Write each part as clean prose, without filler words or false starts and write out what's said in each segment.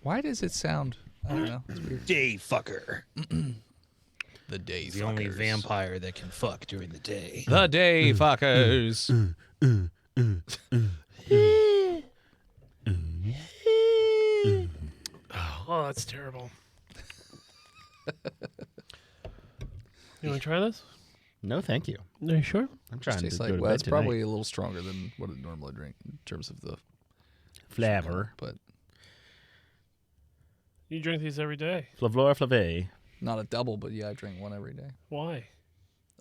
Why does it sound? I don't know. It's weird. Day fucker. The day He's the only vampire that can fuck during the day. The day fuckers. Oh, that's terrible. You want to try this? No, thank you. Are you sure? I'm trying to Tastes go like, to well, bed it's tonight. probably a little stronger than what I normally drink in terms of the flavor. but You drink these every day. Flavor flave. not a double. But yeah, I drink one every day. Why?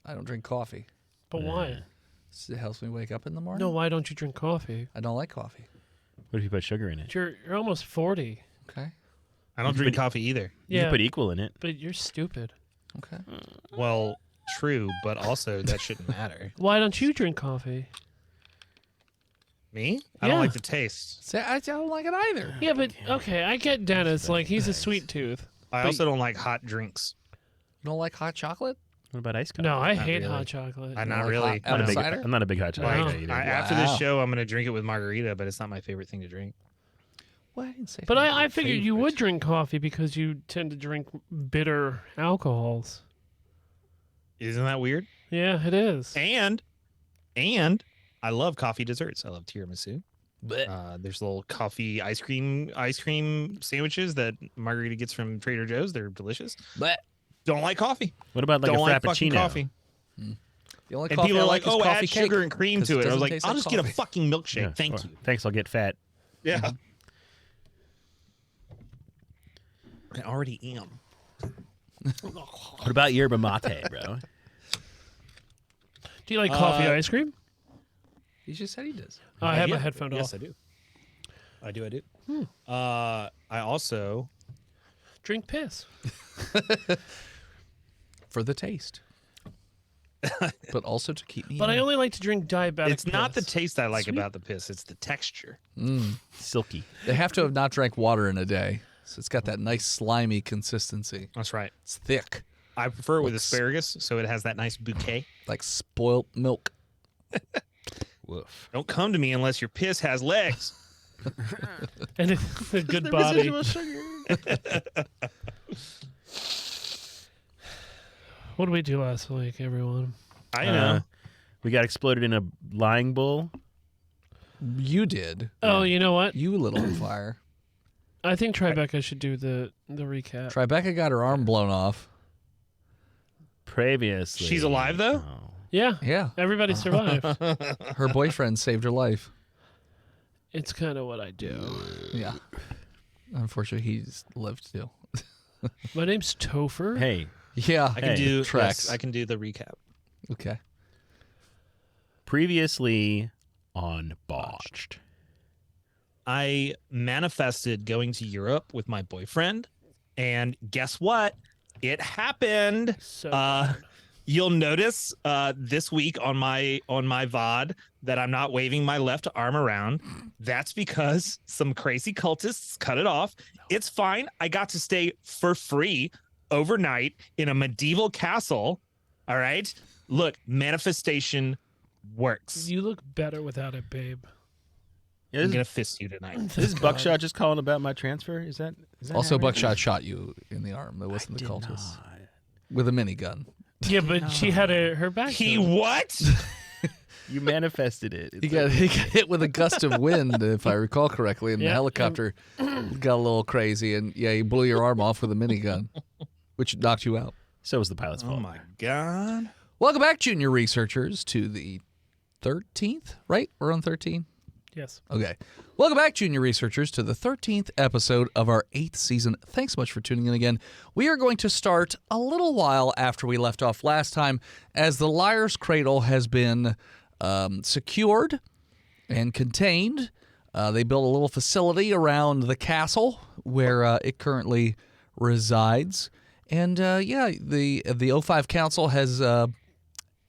I don't drink coffee. But why? It helps me wake up in the morning. No, why don't you drink coffee? I don't like coffee. What if you put sugar in it? You're almost 40. Okay. I don't drink coffee either. You Yeah, can put equal in it. but you're stupid. Okay. Well, true, but also that shouldn't matter. Why don't you drink coffee? Me? I Yeah. don't like the taste. See, I don't like it either. Yeah, but okay, I get Dennis. Like, he's a sweet tooth. I also don't like hot drinks. You don't like hot chocolate? What about ice coffee? No, I Not hate really. hot chocolate. I'm not like really. hot apple I'm, cider? I'm not a big hot chocolate Wow. guy either. After this Wow. show, I'm going to drink it with margarita, but it's not my favorite thing to drink. Well, I didn't say. But anything I about figured you favorite. would drink coffee because you tend to drink bitter alcohols. Isn't that weird? Yeah, it is. And I love coffee desserts. I love tiramisu. There's little coffee ice cream sandwiches that Margarita gets from Trader Joe's. They're delicious. But Don't like coffee. What about like don't a like fucking frappuccino? coffee. the only And coffee people I are like like, is oh, coffee add cake. sugar and cream 'cause to it. I was doesn't like, taste I'll like just get a coffee. fucking milkshake. Yeah, Thank well, you. Thanks, I'll get fat. Yeah. I already am. What about yerba mate, bro? Do you like coffee ice cream? He just said he does. I have my headphone Yes, off. I do. I do. I also Drink piss. For the taste. But also to keep me. But I young. only like to drink diabetic it's not the piss. taste I like Sweet. about the piss, it's the texture. Silky. They have to have not drank water in a day, so it's got that nice slimy consistency. That's right. It's thick, I prefer it with Looks- asparagus, so it has that nice bouquet. like spoilt milk. Woof. Don't come to me unless your piss has legs. And a good body. What did we do last week, everyone? I know. We got exploded in a lying bull. You did. Oh, you know what? You lit on fire. I think Tribeca should do the recap. Tribeca got her arm blown off. Previously. She's alive, though? Oh. Yeah, Yeah. everybody survived. Her boyfriend saved her life. It's kind of what I do. Yeah. Unfortunately, he's lived too. My name's Topher. Hey, Yeah. I can do tracks. yes, I can do the recap. Okay. previously on Botched. I manifested going to Europe with my boyfriend, and guess what? It happened. So You'll notice this week on my VOD that I'm not waving my left arm around. That's because some crazy cultists cut it off. It's fine. I got to stay for free overnight in a medieval castle. All right. Look, manifestation works. you look better without it, babe. Yeah, I'm this, gonna fist you tonight. this is Buckshot just calling about my transfer. Is that Also, how it is? Buckshot shot you in the arm. That wasn't the Did cultist. not. With a minigun. Yeah, but she had her back. He to it. what? You manifested it. He got hit with a gust of wind, if I recall correctly, and the Yeah, helicopter got a little crazy, and yeah, he blew your arm off with a minigun, which knocked you out. So was the pilot's Oh fault. my god. Welcome back, junior researchers, to the 13th, right? We're on 13? Yes. Okay. Welcome back, junior researchers, to the 13th episode of our 8th season. Thanks so much for tuning in again. We are going to start a little while after we left off last time, as the Liar's Cradle has been secured and contained. They built a little facility around the castle where it currently resides. And yeah, the O5 Council has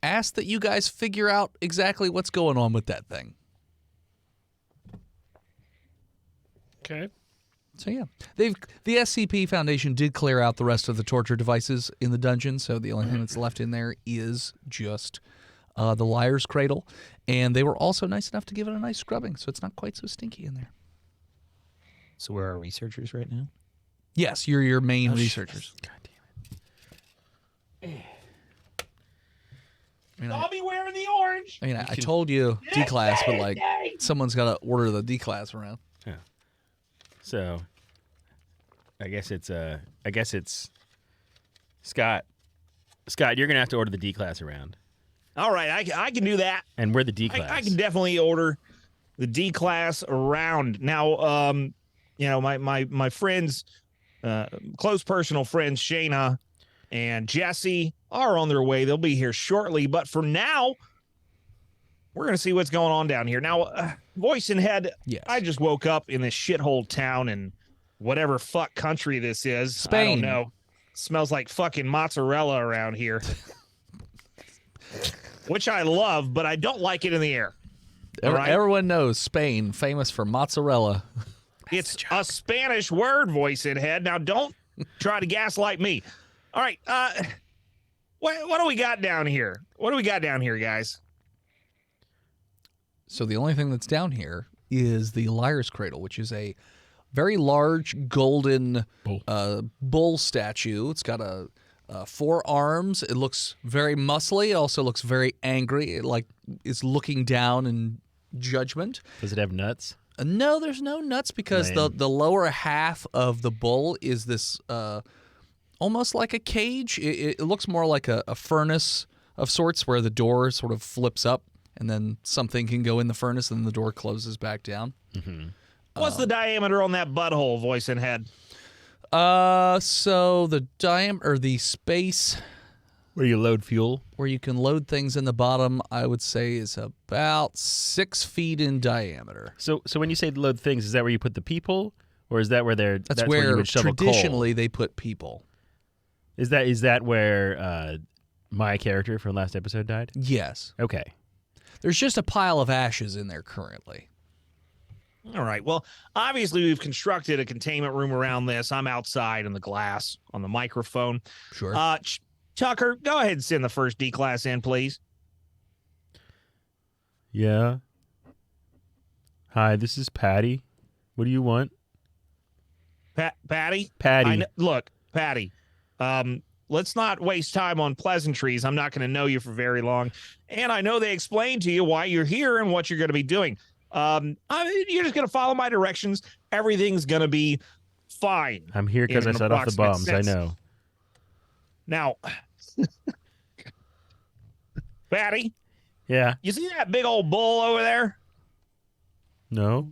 asked that you guys figure out exactly what's going on with that thing. Okay. So yeah, the SCP Foundation did clear out the rest of the torture devices in the dungeon, so the only thing that's left in there is just the Liar's Cradle, and they were also nice enough to give it a nice scrubbing, so it's not quite so stinky in there. So we're our researchers right now? Yes, you're your main Oh, shit. researchers. God damn it. I mean, I'll be wearing the orange. I told you D-class, but like someone's got to order the D-class around. Yeah. So, I guess it's Scott. Scott, you're gonna have to order the D class around, All right, I can do that. and we're the D class. I can definitely order the D class around. Now, my friends, close personal friends, Shayna and Jesse are on their way. They'll be here shortly. But for now, we're going to see what's going on down here. Now, voice and head, Yes. I just woke up in this shithole town in whatever fuck country this is. I Spain. don't know. Smells like fucking mozzarella around here. Which I love, but I don't like it in the air. All right? Everyone knows Spain, famous for mozzarella. It's a Spanish word, voice and head. Now, don't try to gaslight me. All right. What do we got down here? What do we got down here, guys? So the only thing that's down here is the Liar's Cradle, which is a very large golden bull statue. It's got 4 arms. It looks very muscly. It also looks very angry. It is looking down in judgment. Does it have nuts? No, there's no nuts because Lame. the lower half of the bull is this almost like a cage. It looks more like a furnace of sorts where the door sort of flips up and then something can go in the furnace and the door closes back down. Mm-hmm. What's the diameter on that butthole, voice and head? So the diameter, or the space Where you load fuel? where you can load things in the bottom, I would say is about 6 feet in diameter. So when you say load things, is that where you put the people, or is that where that's where you where would shovel traditionally they put people. coal? Is that where my character from last episode died? Yes. Okay. There's just a pile of ashes in there currently. All right. Well, obviously, we've constructed a containment room around this. I'm outside in the glass on the microphone. Sure. Tucker, go ahead and send the first D class in, please. Yeah. Hi, this is Patty. What do you want? Patty? Patty. Look, Patty, let's not waste time on pleasantries. I'm not going to know you for very long. And I know they explained to you why you're here and what you're going to be doing. You're just going to follow my directions. Everything's going to be fine. I'm here because I in an set off the approximate bombs. sense. I know. Now, Patty, Yeah. you see that big old bull over there? No.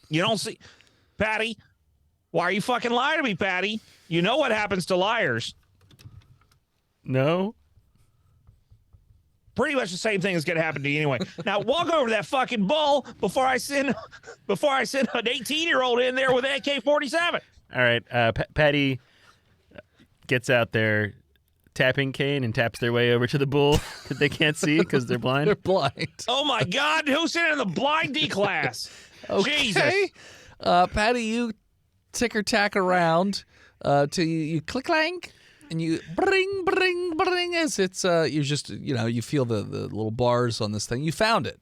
You don't see... Patty, why are you fucking lying to me, Patty? You know what happens to liars. No. Pretty much the same thing is going to happen to you anyway. Now, walk over to that fucking bull before I send an 18-year-old in there with an AK-47. All right. Patty gets out their tapping cane and taps their way over to the bull that they can't see because they're blind. They're blind. Oh, my God. Who's sitting in the blind D class? Okay. Jesus. Patty, you ticker-tack around till you click-clank, and you bring, bring, bring as it's, you just, you feel the little bars on this thing. You found it.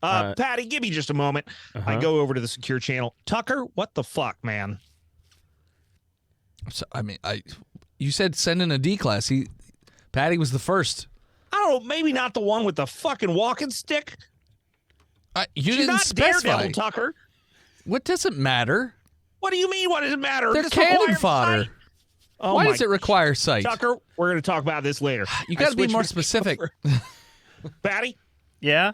Patty, give me just a moment. I go over to the secure channel. Tucker, what the fuck, man? So, you said send in a D class. Patty was the first. I don't know, maybe not the one with the fucking walking stick. You She's didn't not specify. Daredevil, Tucker. What doesn't matter? What do you mean? What does it matter? They're This cannon requires fodder. sight. Oh Why my- does it require sight? Tucker, we're going to talk about this later. You got to be more specific. Patty, Yeah.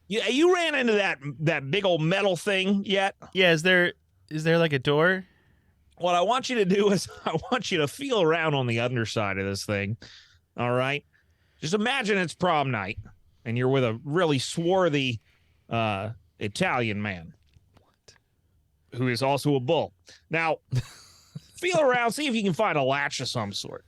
you ran into that big old metal thing yet? Yeah. Is there like a door? What I want you to do is I want you to feel around on the underside of this thing. All right? Just imagine it's prom night and you're with a really swarthy Italian man who is also a bull. Now, feel around, see if you can find a latch of some sort.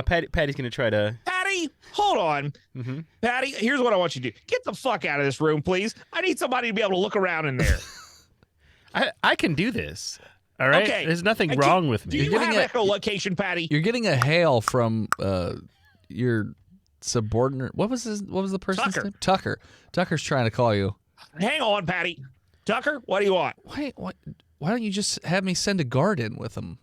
Patty's gonna try to. Patty, hold on. Mm-hmm. Patty, here's what I want you to do. Get the fuck out of this room, please. I need somebody to be able to look around in there. I can do this. All right. Okay. There's nothing And wrong with Do me. you getting have a- echolocation, Patty? You're getting a hail from your subordinate. What was the person's Tucker. name? Tucker. Tucker's trying to call you. Hang on, Patty. Tucker, what do you want? Why don't you just have me send a guard in with him?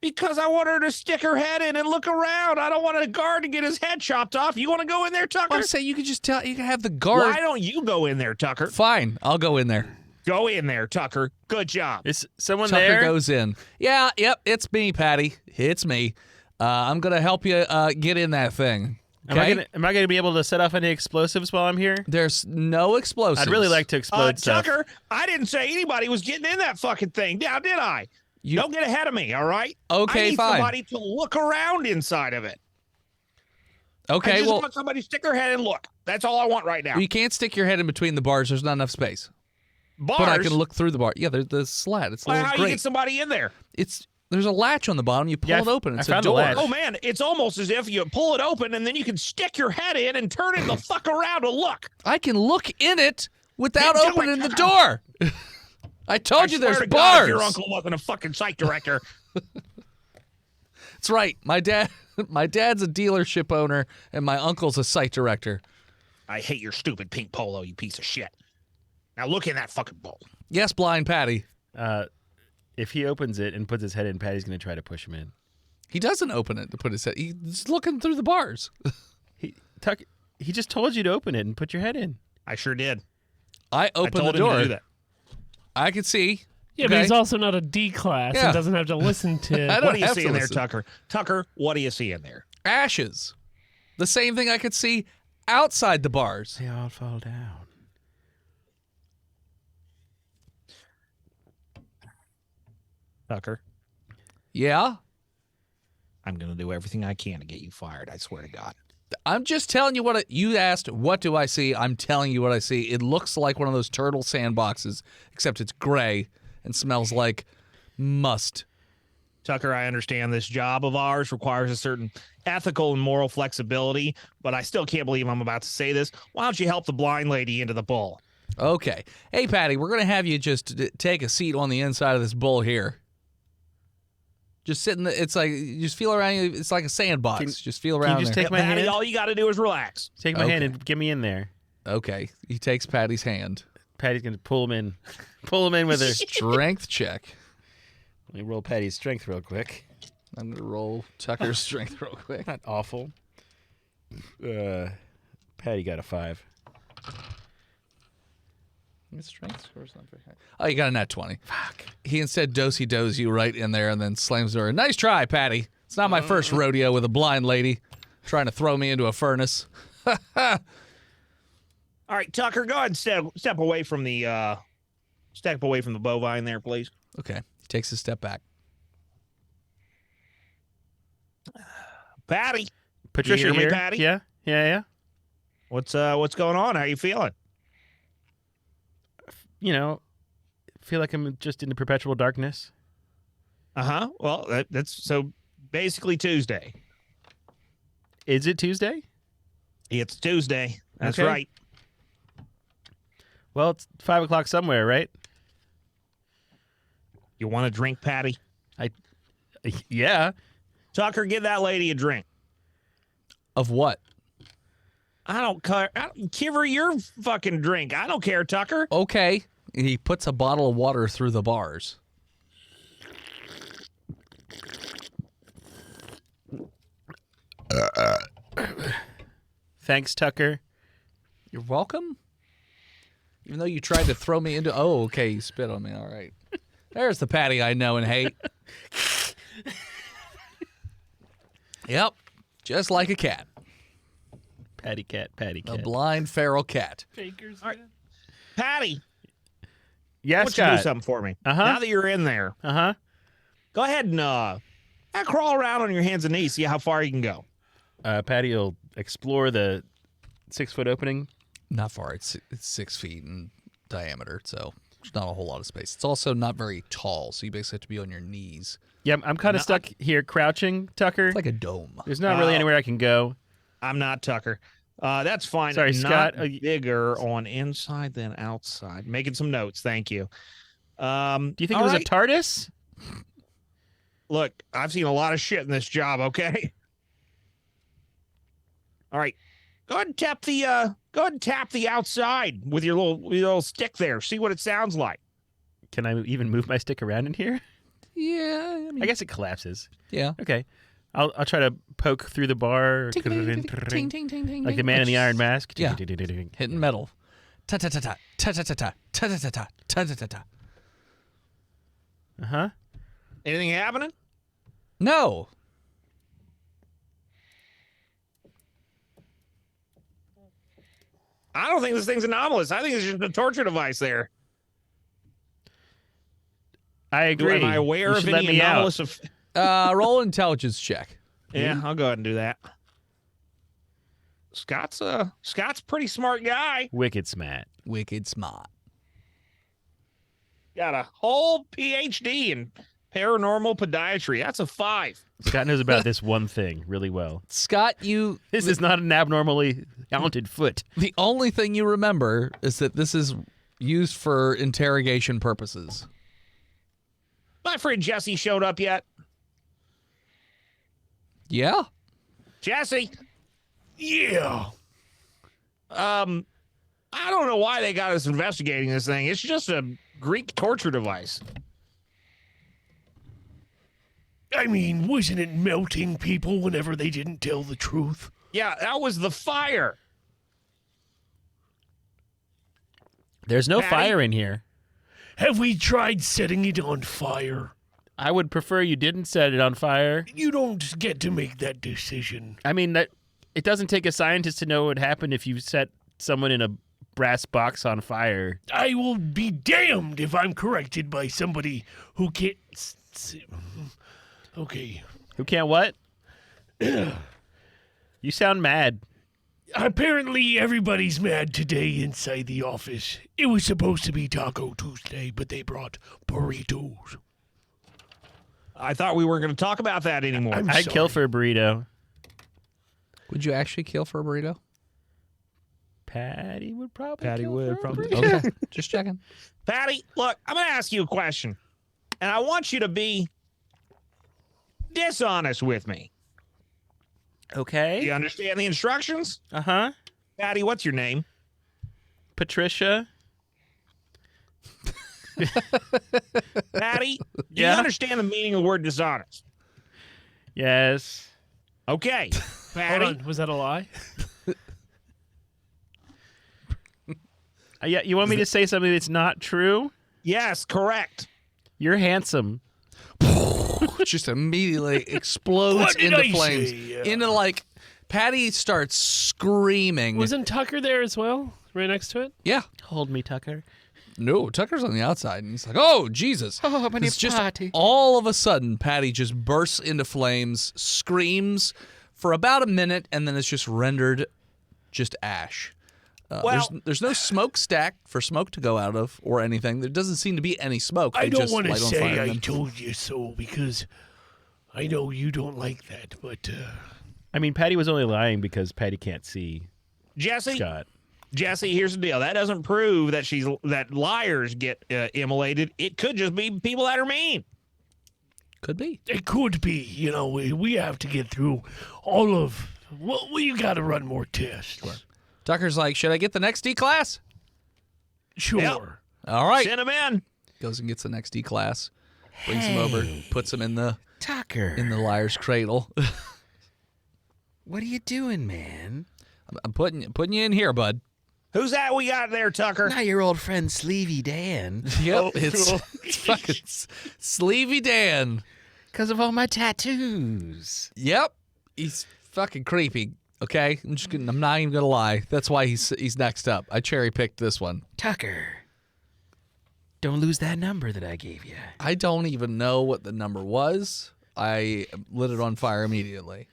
Because I want her to stick her head in and look around. I don't want a guard to get his head chopped off. You want to go in there, Tucker? I'm saying you could just you can have the guard. Why don't you go in there, Tucker? Fine, I'll go in there. Go in there, Tucker. Good job. Is someone Tucker there? goes in. Yeah, yep, it's me, Patty. It's me. I'm gonna help you get in that thing. Okay? Am I gonna be able to set off any explosives while I'm here? There's no explosives. I'd really like to explode stuff. Tucker, I didn't say anybody was getting in that fucking thing. Now, did I? Don't get ahead of me, all right? Okay, I need fine. somebody to look around inside of it. Okay, I just well, want somebody to stick their head and look. That's all I want right now. you can't stick your head in between the bars. There's not enough space. Bars? But I can look through the bar. Yeah, there's the slat. It's a Well, little how do you grate. get somebody in there? There's a latch on the bottom. You pull Yeah, it open. It's I a found the door. latch. Oh, man, it's almost as if you pull it open and then you can stick your head in and turn it the fuck around and look. I can look in it without Then do opening it. the door. I told you I swear there's to God, bars. if your uncle wasn't a fucking site director. That's right. My dad's a dealership owner, and my uncle's a site director. I hate your stupid pink polo, you piece of shit. Now look in that fucking bowl. Yes, blind Patty. If he opens it and puts his head in, Patty's gonna try to push him in. He doesn't open it to put his head. He's looking through the bars. He just told you to open it and put your head in. I sure did. I I opened told the him to door. do that. I could see. Yeah, Okay. but he's also not a D class Yeah. and doesn't have to listen I to. don't What do you have see to in there, listen. Tucker? Tucker, what do you see in there? Ashes. The same thing I could see outside the bars. They all fall down. Tucker, Yeah? I'm going to do everything I can to get you fired. I swear to God. I'm just telling you you asked, what do I see? I'm telling you what I see. It looks like one of those turtle sandboxes, except it's gray and smells like must. Tucker, I understand this job of ours requires a certain ethical and moral flexibility, but I still can't believe I'm about to say this. Why don't you help the blind lady into the bowl? Okay. Hey, Patty, we're going to have you just take a seat on the inside of this bowl here. Just sit in it's like, you just feel around. It's like a sandbox. Just feel around you just there. take my Patty, hand? all you got to do is relax. Take my hand Okay. and get me in there. Okay. He takes Patty's hand. Patty's gonna pull him in. Pull him in with her. Strength check. Let me roll Patty's strength real quick. I'm going to roll Tucker's strength real quick. Not awful. Patty got a 5. His strength score's not very high. Oh, you got a nat 20. Fuck. He instead dosey-does you right in there and then slams the door. Nice try, Patty. It's not my first rodeo with a blind lady trying to throw me into a furnace. All right, Tucker, go ahead and step away from the bovine there, please. Okay. He takes a step back. Patty, Patricia hear me, here. Patty? Yeah. what's going on? How you feeling? You know, feel like I'm just in the perpetual darkness. Uh-huh. Well, that's so basically Tuesday. Is it Tuesday? It's Tuesday. That's Okay. right. Well, it's 5 o'clock somewhere, right? You want a drink, Patty? Yeah. Tucker, give that lady a drink. Of what? I don't care. Give her your fucking drink. I don't care, Tucker. Okay. He puts a bottle of water through the bars. Thanks, Tucker. You're welcome? Even though you tried to throw me into... Oh, okay. You spit on me. All right. There's the Patty I know and hate. Yep. Just like a cat. Patty cat. A blind feral cat. Faker's All right. Patty, Yeah, why don't you do Scott. something for me? Uh-huh. Now that you're in there, Uh-huh. go ahead and crawl around on your hands and knees, see how far you can go. Patty will explore the 6-foot opening. Not far. It's 6 feet in diameter, so there's not a whole lot of space. It's also not very tall, so you basically have to be on your knees. Yeah, I'm kind of stuck here crouching, Tucker. It's like a dome. There's not really Oh. anywhere I can go. I'm not Tucker. That's fine. Sorry, Not Scott. bigger on inside than outside. Making some notes. Thank you. Do you think all it was right. a TARDIS? Look, I've seen a lot of shit in this job, okay? All right. Go ahead and tap the outside with your little stick there. See what it sounds like. Can I even move my stick around in here? Yeah, I mean, I guess it collapses. yeah. Okay. I'll try to poke through the bar. Ting, ting, ting, ting, ting, ting, Like the ting. man in the iron mask. Yeah. Hitting metal. Ta ta ta ta ta ta ta ta ta ta ta ta ta ta ta ta. Uh-huh. Anything happening? No. I don't think this thing's anomalous. I think it's just a torture device there. I agree. Am I aware You of should let any me out. anomalous? Roll an intelligence check. Yeah, I'll go ahead and do that. Scott's pretty smart guy. Wicked smart. Wicked smart. Got a whole PhD in paranormal podiatry. That's a 5. Scott knows about this one thing really well. Scott, This is not an abnormally mounted foot. the only thing you remember is that this is used for interrogation purposes. My friend Jesse showed up yet? Yeah. Jesse. Yeah. I don't know why they got us investigating this thing. It's just a Greek torture device. I mean, wasn't it melting people whenever they didn't tell the truth? Yeah, that was the fire. There's no Patty? fire in here. Have we tried setting it on fire? I would prefer you didn't set it on fire. You don't get to make that decision. I mean, that it doesn't take a scientist to know what would happen if you set someone in a brass box on fire. I will be damned if I'm corrected by somebody who can't. Okay. Who can't what? You sound mad. Apparently, everybody's mad today inside the office. It was supposed to be Taco Tuesday, but they brought burritos. I thought we weren't going to talk about that anymore. I'm I'd kill sorry. for a burrito. Would you actually kill for a burrito? Patty would probably Patty kill would for a probably- burrito. Okay. Just checking. Patty, look, I'm going to ask you a question, and I want you to be dishonest with me. Do Okay. you understand the instructions? Uh-huh. Patty, what's your name? Patricia. Patty, do Yeah? you understand the meaning of the word dishonest? Yes. Okay. Hold Patty, on, was that a lie? Yeah, you want me to say something that's not true? yes, correct. You're handsome. Just immediately explodes What did into I flames. say? Into like, Patty starts screaming. Wasn't Tucker there as well? Right next to it? Yeah. Hold me, Tucker. No, Tucker's on the outside, and he's like, "Oh, Jesus!" Oh, my It's just all of a sudden, Patty just bursts into flames, screams for about a minute, and then it's just rendered just ash. Well- there's no smokestack for smoke to go out of or anything. There doesn't seem to be any smoke. I They don't just want to light on say fire I and then- told you so because I know you don't like that, but I mean, Patty was only lying because Patty can't see Jesse, Scott. Jesse, here's the deal. That doesn't prove that liars get immolated. It could just be people that are mean. Could be. it could be. You know, we have to get through all of. Well, we got to run more tests. Tucker's like, "Should I get the next D class?" Sure. Yep. All right. Send them in. Goes and gets the next D class. Brings him over. Puts him in the Tucker. liar's cradle. What are you doing, man? I'm putting you in here, bud. Who's that we got there, Tucker? Not your old friend Sleevy Dan. Yep. It's fucking Sleevy Dan. Because of all my tattoos. Yep. He's fucking creepy. Okay, I'm not even gonna lie. That's why he's next up. I cherry picked this one. Tucker. Don't lose that number that I gave you. I don't even know what the number was. I lit it on fire immediately.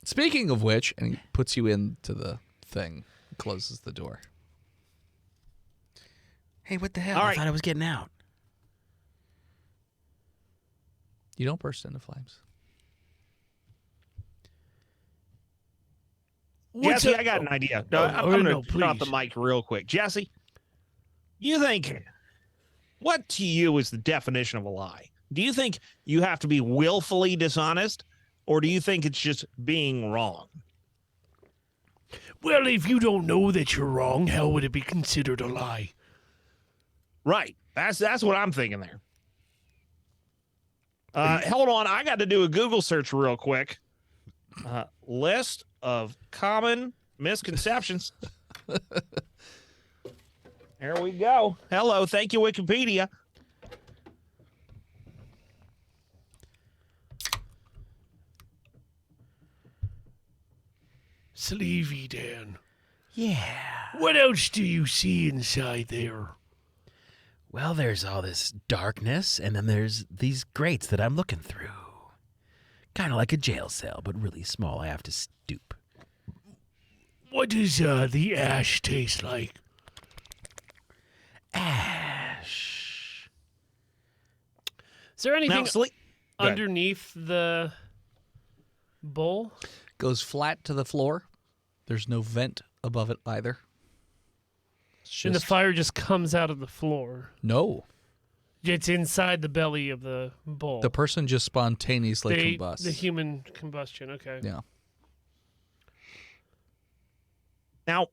Speaking of which, and he puts you into the thing, closes the door. Hey, what the hell? All I right. thought I was getting out. You don't burst into flames. What's Jesse, up? I got an idea. Oh, I'm oh, going no, to turn off the please. mic real quick. Jesse, you think, what to you is the definition of a lie? Do you think you have to be willfully dishonest, or do you think it's just being wrong? Well, if you don't know that you're wrong, how would it be considered a lie? Right. That's what I'm thinking there. Hold on. I got to do a Google search real quick. List of common misconceptions. There we go. Hello. Thank you, Wikipedia. Sleevey Dan. Yeah. What else do you see inside there? Well, there's all this darkness, and then there's these grates that I'm looking through. Kind of like a jail cell, but really small. I have to stoop. What does the ash taste like? Ash. Is there anything Now, Go ahead. underneath the bowl? Goes flat to the floor. There's no vent above it either. It's And the just fire just comes out of the floor. no. It's inside the belly of the bowl. The person just spontaneously combusts. The human combustion. Okay. Yeah. Now,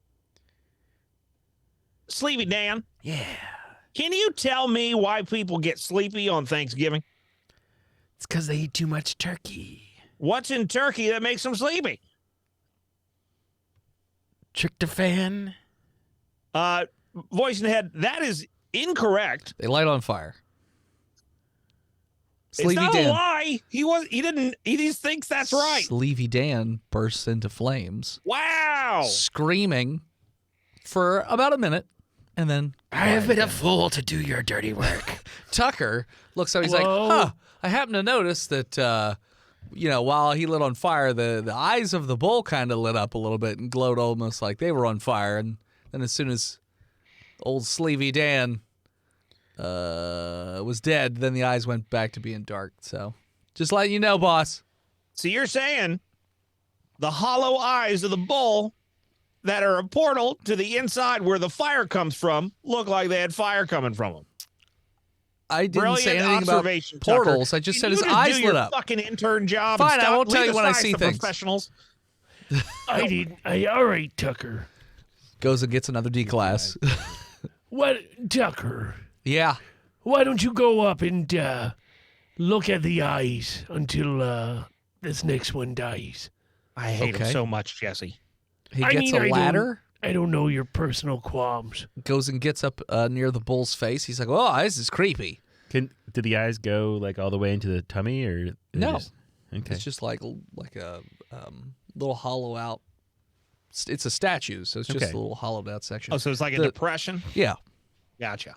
Sleepy Dan, Yeah. can you tell me why people get sleepy on Thanksgiving? It's because they eat too much turkey. What's in turkey that makes them sleepy? Tryptophan. Voice in the head, that is incorrect. They light on fire. It's Sleepy not a Dan. lie. He just thinks that's right. Sleepy Dan bursts into flames, Wow. screaming for about a minute, and then I have been a fool to do your dirty work. Tucker looks up. He's like, Whoa. "Huh? I happen to notice that, while he lit on fire, the eyes of the bull kind of lit up a little bit and glowed almost like they were on fire. And then as soon as old Sleevy Dan was dead, then the eyes went back to being dark. So, just letting you know, boss. So you're saying the hollow eyes of the bull that are a portal to the inside where the fire comes from look like they had fire coming from them. I didn't Brilliant say anything about observation, Tucker. portals. I just said Can his you just eyes do your lit up. Fucking intern job. Fine, and I stop. won't tell Leave you when I aside see the things. Professionals. I didn't. All right, Tucker. Goes and gets another D class. What, Tucker? Yeah. Why don't you go up and look at the eyes until this next one dies? I hate Okay. him so much, Jesse. He I gets mean, a ladder. I don't know your personal qualms. Goes and gets up near the bull's face. He's like, "Oh, this is creepy." Do the eyes go like all the way into the tummy, or No. Okay. It's just like a little hollow out. It's a statue, so it's just Okay. a little hollowed out section. Oh, so it's like a The- depression? Yeah. Gotcha.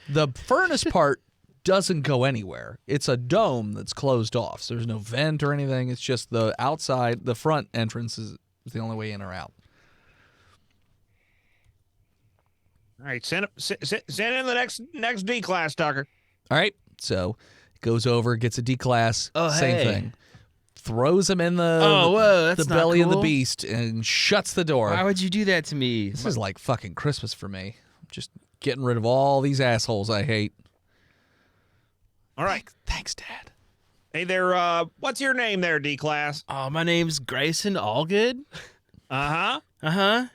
The furnace part doesn't go anywhere. It's a dome that's closed off. So there's no vent or anything. It's just the outside, the front entrance is the only way in or out. All right, send in the next D class, Tucker. All right. So goes over, gets a D class, Oh, same hey. thing. Throws him in the whoa, that's the not belly of the cool. beast and shuts the door. Why would you do that to me? This is like fucking Christmas for me. Just getting rid of all these assholes I hate. All right. Thanks, Dad. Hey there, what's your name there, D class? Oh, my name's Grayson Allgood. Uh-huh. Uh-huh.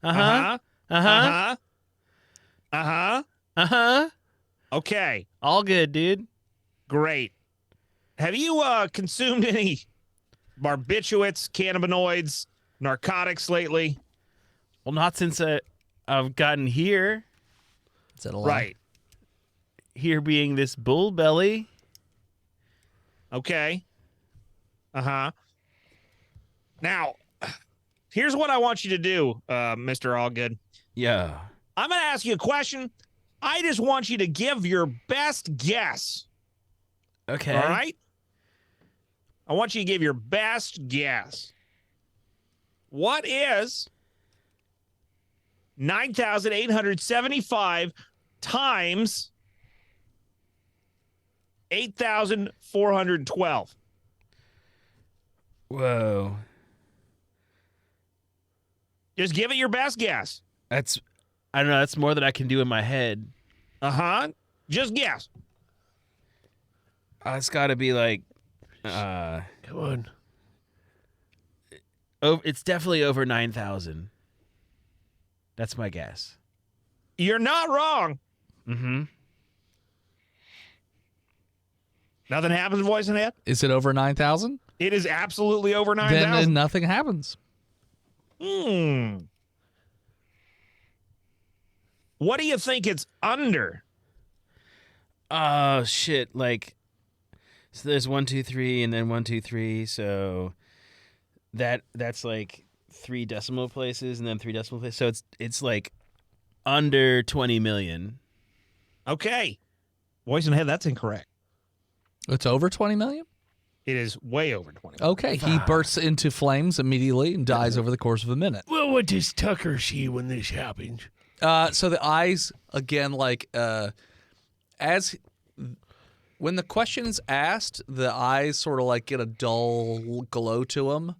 Uh-huh. Uh-huh. Uh-huh. Uh-huh. Uh-huh. Uh-huh. Okay. All good, dude. Great. Have you consumed any barbiturates, cannabinoids, narcotics lately? Well, not since I've gotten here. Is that a lie? Right. Here being this bull belly. Okay. Uh-huh. Now, here's what I want you to do, Mr. Allgood. Yeah. I'm going to ask you a question. I just want you to give your best guess. Okay. All right? I want you to give your best guess. What is 9,875 times 8,412? Whoa. Just give it your best guess. I don't know, that's more than I can do in my head. Uh-huh. Just guess. It's got to be like Come on. It's definitely over 9,000. That's my guess. You're not wrong. Mm-hmm. Nothing happens, voice in head. Is it over 9,000? It is absolutely over 9,000. Then nothing happens. What do you think it's under? Oh shit! Like, so there's 1, 2, 3, and then 1, 2, 3. So that's like 3 decimal places, and then 3 decimal places. So it's like under 20 million. Okay. Voice in head, that's incorrect. It's over 20 million? It is way over 20. Okay, he bursts into flames immediately and dies over the course of a minute. Well, what does Tucker see when this happens? So the eyes, again, like, when the question is asked, the eyes sort of like get a dull glow to them.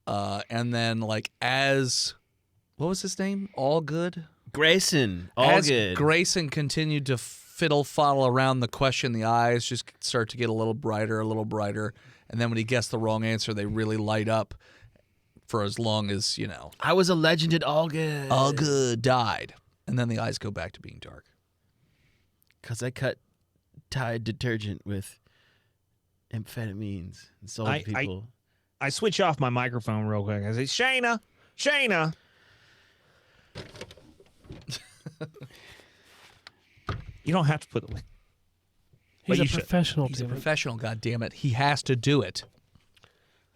And then, like, what was his name? All good? Grayson, As good. Grayson continued to fiddle-faddle around the question, the eyes just start to get a little brighter. And then when he guessed the wrong answer, they really light up for as long as, I was a legend at All Good. All good died. And then the eyes go back to being dark. Because I cut Tide detergent with amphetamines and sold people. I switch off my microphone real quick. I say, Shayna. You don't have to put the link. He's you a should. professional. He's a damn it. professional, goddammit. He has to do it.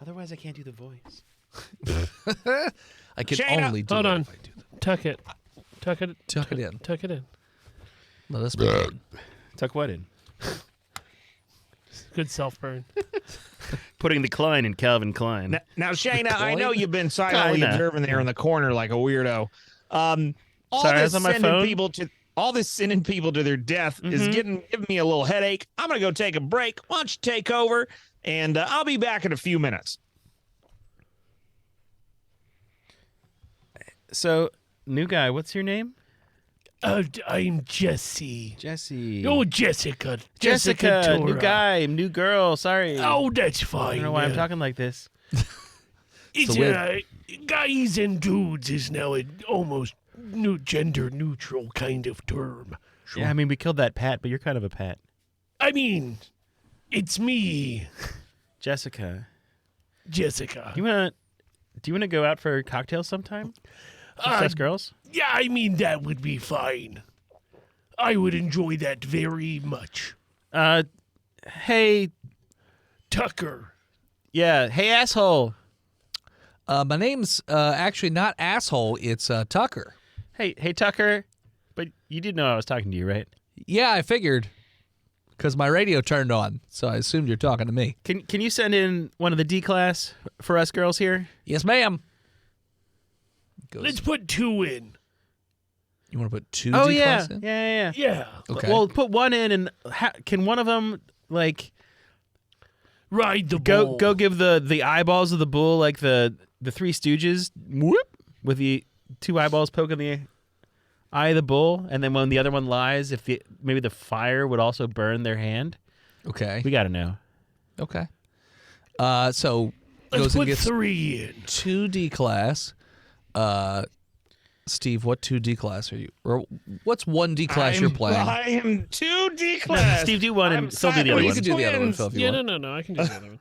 Otherwise, I can't do the voice. I can Shayna, only do hold it on. if I do that. Tuck it. Tuck it. Tuck it in. Tuck it in. Let us begin. Tuck what in? Good self burn. Putting the Klein in Calvin Klein. Now, Shayna, I know you've been silently Kinda. observing there in the corner like a weirdo. Sorry, I was on my phone. All this sending people to their death is giving me a little headache. I'm going to go take a break. Why don't you take over? And I'll be back in a few minutes. So, new guy, what's your name? I'm Jesse. Jesse. Oh, Jessica. Jessica, Tora. new guy, new girl. Sorry. Oh, that's I fine. don't know why I'm talking like this. It's weird- guys and dudes is now an almost new gender neutral kind of term. Yeah, I mean, we killed that Pat, but you're kind of a Pat. I mean, it's me, Jessica. Jessica. Do you want to go out for cocktails sometime? Just us girls? Yeah, I mean, that would be fine. I would enjoy that very much. Hey, Tucker. yeah, hey, asshole. My name's actually not Asshole. It's Tucker. Hey, Tucker. But you did know I was talking to you, right? Yeah, I figured. Because my radio turned on, so I assumed you're talking to me. Can you send in one of the D class for us girls here? Yes, ma'am. Let's put 2 in. You want to put 2 Oh, D-class yeah. in? Yeah. Yeah. Okay. Well, put 1 in, and can one of them, like, Ride the bull. go give the eyeballs of the bull, like the Three Stooges, whoop, with the 2 eyeballs poking the eye of the bull, and then when the other one lies, if maybe the fire would also burn their hand. Okay. We got to know. Okay. So Let's goes and put gets 3 in. 2 D-class. Steve, what 2 D-class are you? Or what's 1 D-class you're playing? I am 2 D class. Steve, do 1 and Phil do the silent. other you one. can do the other one, Twins. Phil, if you Yeah, want. no. I can do the other one.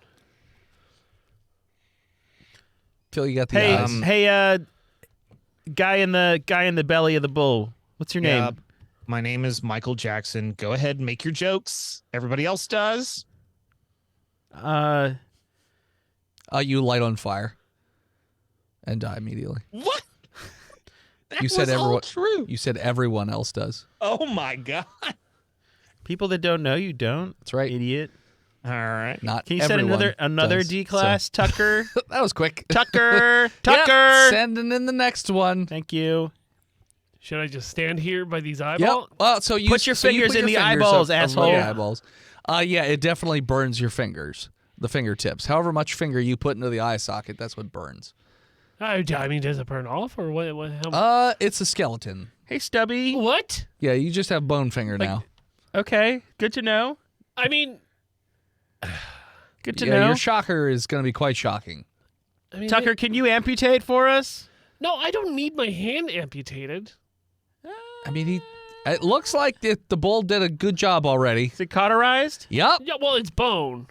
Phil, you got the eyes. Hey, guy in the belly of the bull. What's your Yeah, name? my name is Michael Jackson. Go ahead and make your jokes. Everybody else does. You light on fire and die immediately. What? That You said was all everyone. true. You said everyone else does. Oh my god. People that don't know you don't. That's right. Idiot. All right. Not Can you send everyone another does. D class, Tucker? So- that was quick. Tucker. Yep, Tucker. sending in the next one. Thank you. Should I just stand here by these Yep. eyeballs? Well, so you Put your fingers put in your the fingers eyeballs, around asshole. the Yeah. eyeballs. Yeah, it definitely burns your fingers, the fingertips. However much finger you put into the eye socket, that's what burns. I mean, does it burn off or what? How, It's a skeleton. Hey, Stubby. what? Yeah, you just have bone finger now. Okay. Good to know. I mean, Good to Yeah, know. your shocker is going to be quite shocking. I mean, Tucker, can you amputate for us? no, I don't need my hand amputated. I mean, it looks like the bull did a good job already. Is it cauterized? Yep. Yeah, well, it's bone.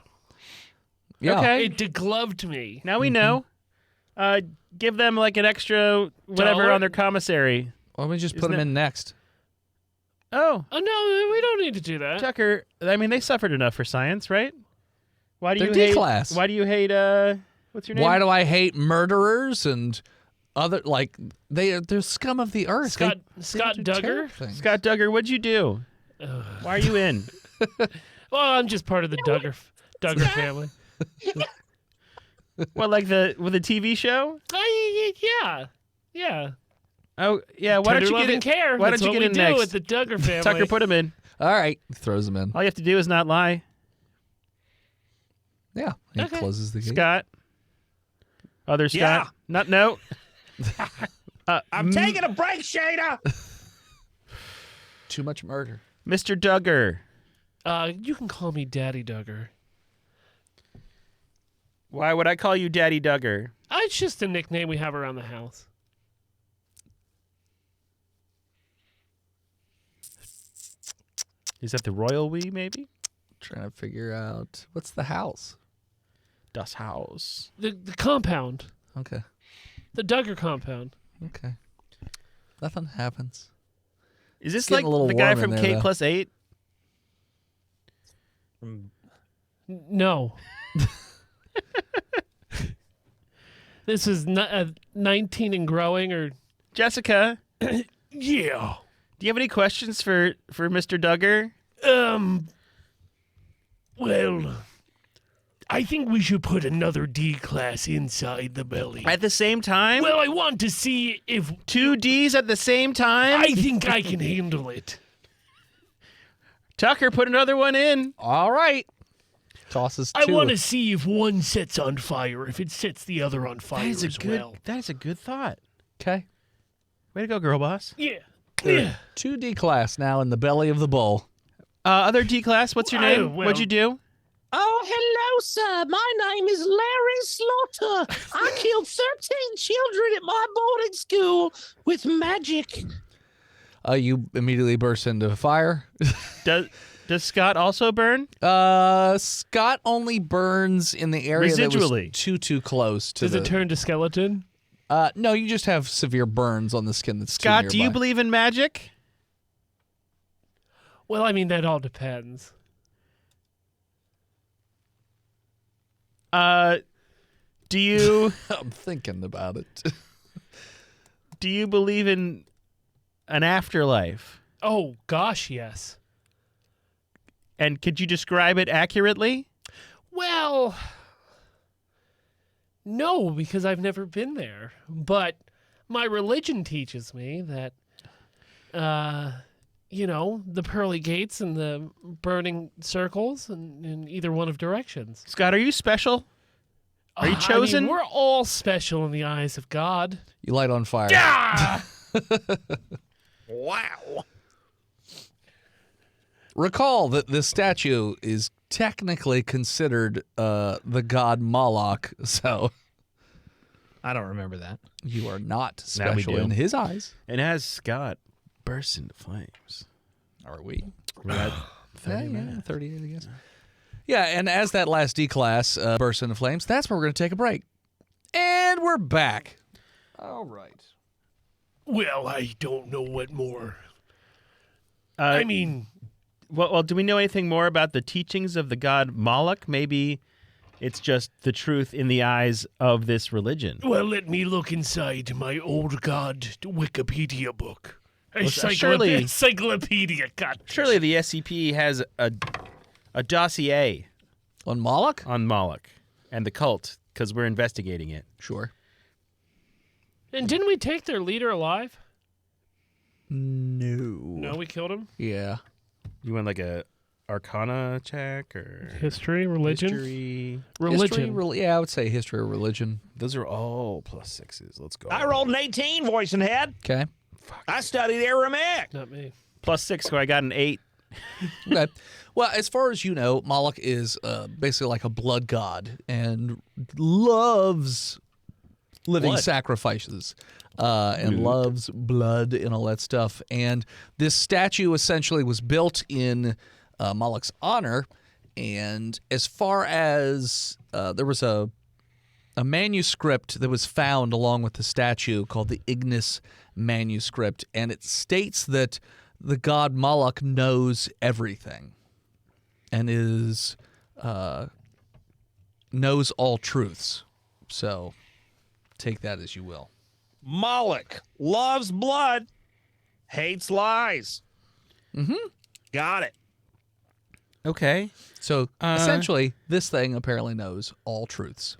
Yeah. Okay. It degloved me. Now we know. Give them like an extra whatever $1? on their commissary. Why don't we just put Isn't him it- in next? Oh, Oh, no, we don't need to do that. Tucker. I mean, they suffered enough for science, right? Why do They're you hate? D-class. Why do you hate? What's your name? Why do I hate murderers and other like they're scum of the earth? Scott do Duggar? terrible things. Scott Duggar? What'd you do? Why are you in? Well, I'm just part of the Duggar family. What, like with the TV show? Yeah. Oh yeah. Why don't Tender you love get and in? care. Why That's don't you what get we in do next? with the Duggar family. Tucker, put him in. All right, throws him in. All you have to do is not lie. Yeah, he Okay. closes the gate. Scott. Other Scott. Yeah. Not no. I'm taking a break, Shada. Too much murder. Mr. Duggar. You can call me Daddy Duggar. Why would I call you Daddy Duggar? It's just a nickname we have around the house. Is that the royal we, maybe? Trying to figure out what's the house. Das Haus. The compound. Okay. The Duggar compound. Okay. Nothing happens. Is this getting like a little the guy warm in from there, K though. plus 8? No. This is 19 and growing, or Jessica, yeah. do you have any questions for Mr. Duggar? Well, I think we should put another D class inside the belly. At the same time? Well, I want to see if 2 Ds at the same time? I think I can handle it. Tucker, put another one in. All right. Tosses I two. want to see if one sets on fire, if it sets the other on fire as well. That is a good thought. Okay. Way to go, girl boss. Yeah. Yeah. 2D class now in the belly of the bull. Other D class, what's your name? well- What'd you do? Oh, hello, sir. My name is Larry Slaughter. I killed 13 children at my boarding school with magic. You immediately burst into fire. Does Scott also burn? Scott only burns in the area that Residually. was too close to Does it turn to skeleton? No, you just have severe burns on the skin that's too Scott, do you nearby. believe in magic? Well, I mean, that all depends. Do you I'm thinking about it. do you believe in an afterlife? Oh, gosh, yes. And could you describe it accurately? Well, no, because I've never been there. But my religion teaches me that, the pearly gates and the burning circles in either one of directions. Scott, are you special? Are you I chosen? mean, we're all special in the eyes of God. You light on fire. Wow. Recall that this statue is technically considered the god Moloch, so I don't remember that. you are not Now we special do. in his eyes. And as Scott bursts into flames. Are we? We're at 30 Yeah, minutes. 38, I guess. Yeah, and as that last D class bursts into flames, that's where we're going to take a break. And we're back. All right. Well, I don't know what more. Uh, I mean, well, do we know anything more about the teachings of the god Moloch? Maybe it's just the truth in the eyes of this religion. well, let me look inside my old god Wikipedia book. surely- Encyclopedia, God. Surely the SCP has a dossier On Moloch? on Moloch and the cult because we're investigating it. Sure. And didn't we take their leader alive? No. No, we killed him. Yeah. You want like a Arcana check or History, religion, history? religion. History, I would say history or religion. Those are all +6s. Let's go. I rolled an 18, voice and head. Okay. I studied Aramaic. Not me. +6, so I got an 8. Okay. Well, as far as you know, Moloch is basically like a blood god and loves living Blood. sacrifices and loves blood and all that stuff. And this statue essentially was built in Moloch's honor. And as far as there was a manuscript that was found along with the statue called the Ignis manuscript, and it states that the god Moloch knows everything and knows all truths. So take that as you will. Moloch loves blood, hates lies. Mm-hmm. Got it. Okay. So essentially, this thing apparently knows all truths.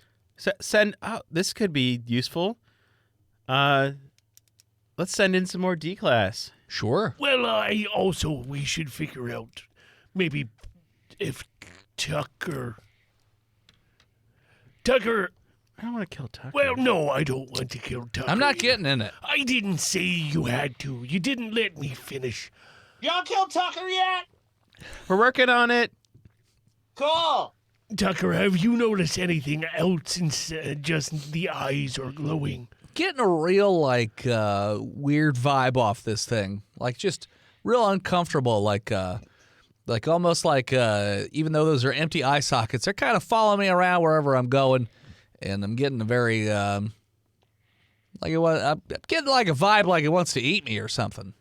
Send. Oh, this could be useful. Let's send in some more D-class. Sure. Well, we should figure out maybe if Tucker. I don't want to kill Tucker. Well, no, I don't want to kill Tucker. I'm not getting in it. I didn't say you had to. You didn't let me finish. Y'all killed Tucker yet? We're working on it. Cool. Tucker, have you noticed anything else just the eyes are glowing? Getting a real weird vibe off this thing, like just real uncomfortable, like almost like even though those are empty eye sockets, they're kind of following me around wherever I'm going, and I'm getting a very I'm getting like a vibe like it wants to eat me or something.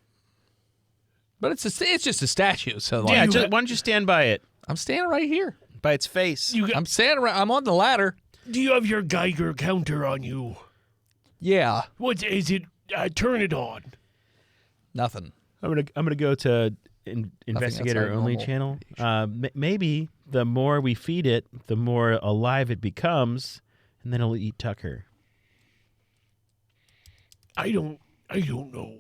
But it's just a statue, so Yeah, like, why don't you stand by it? I'm standing right here. By its face. I'm standing around. I'm on the ladder. Do you have your Geiger counter on you? Yeah, What is it? Turn it on. nothing. I'm gonna go to investigator outside only normal. channel. Maybe the more we feed it, the more alive it becomes, and then it'll eat Tucker. I don't know.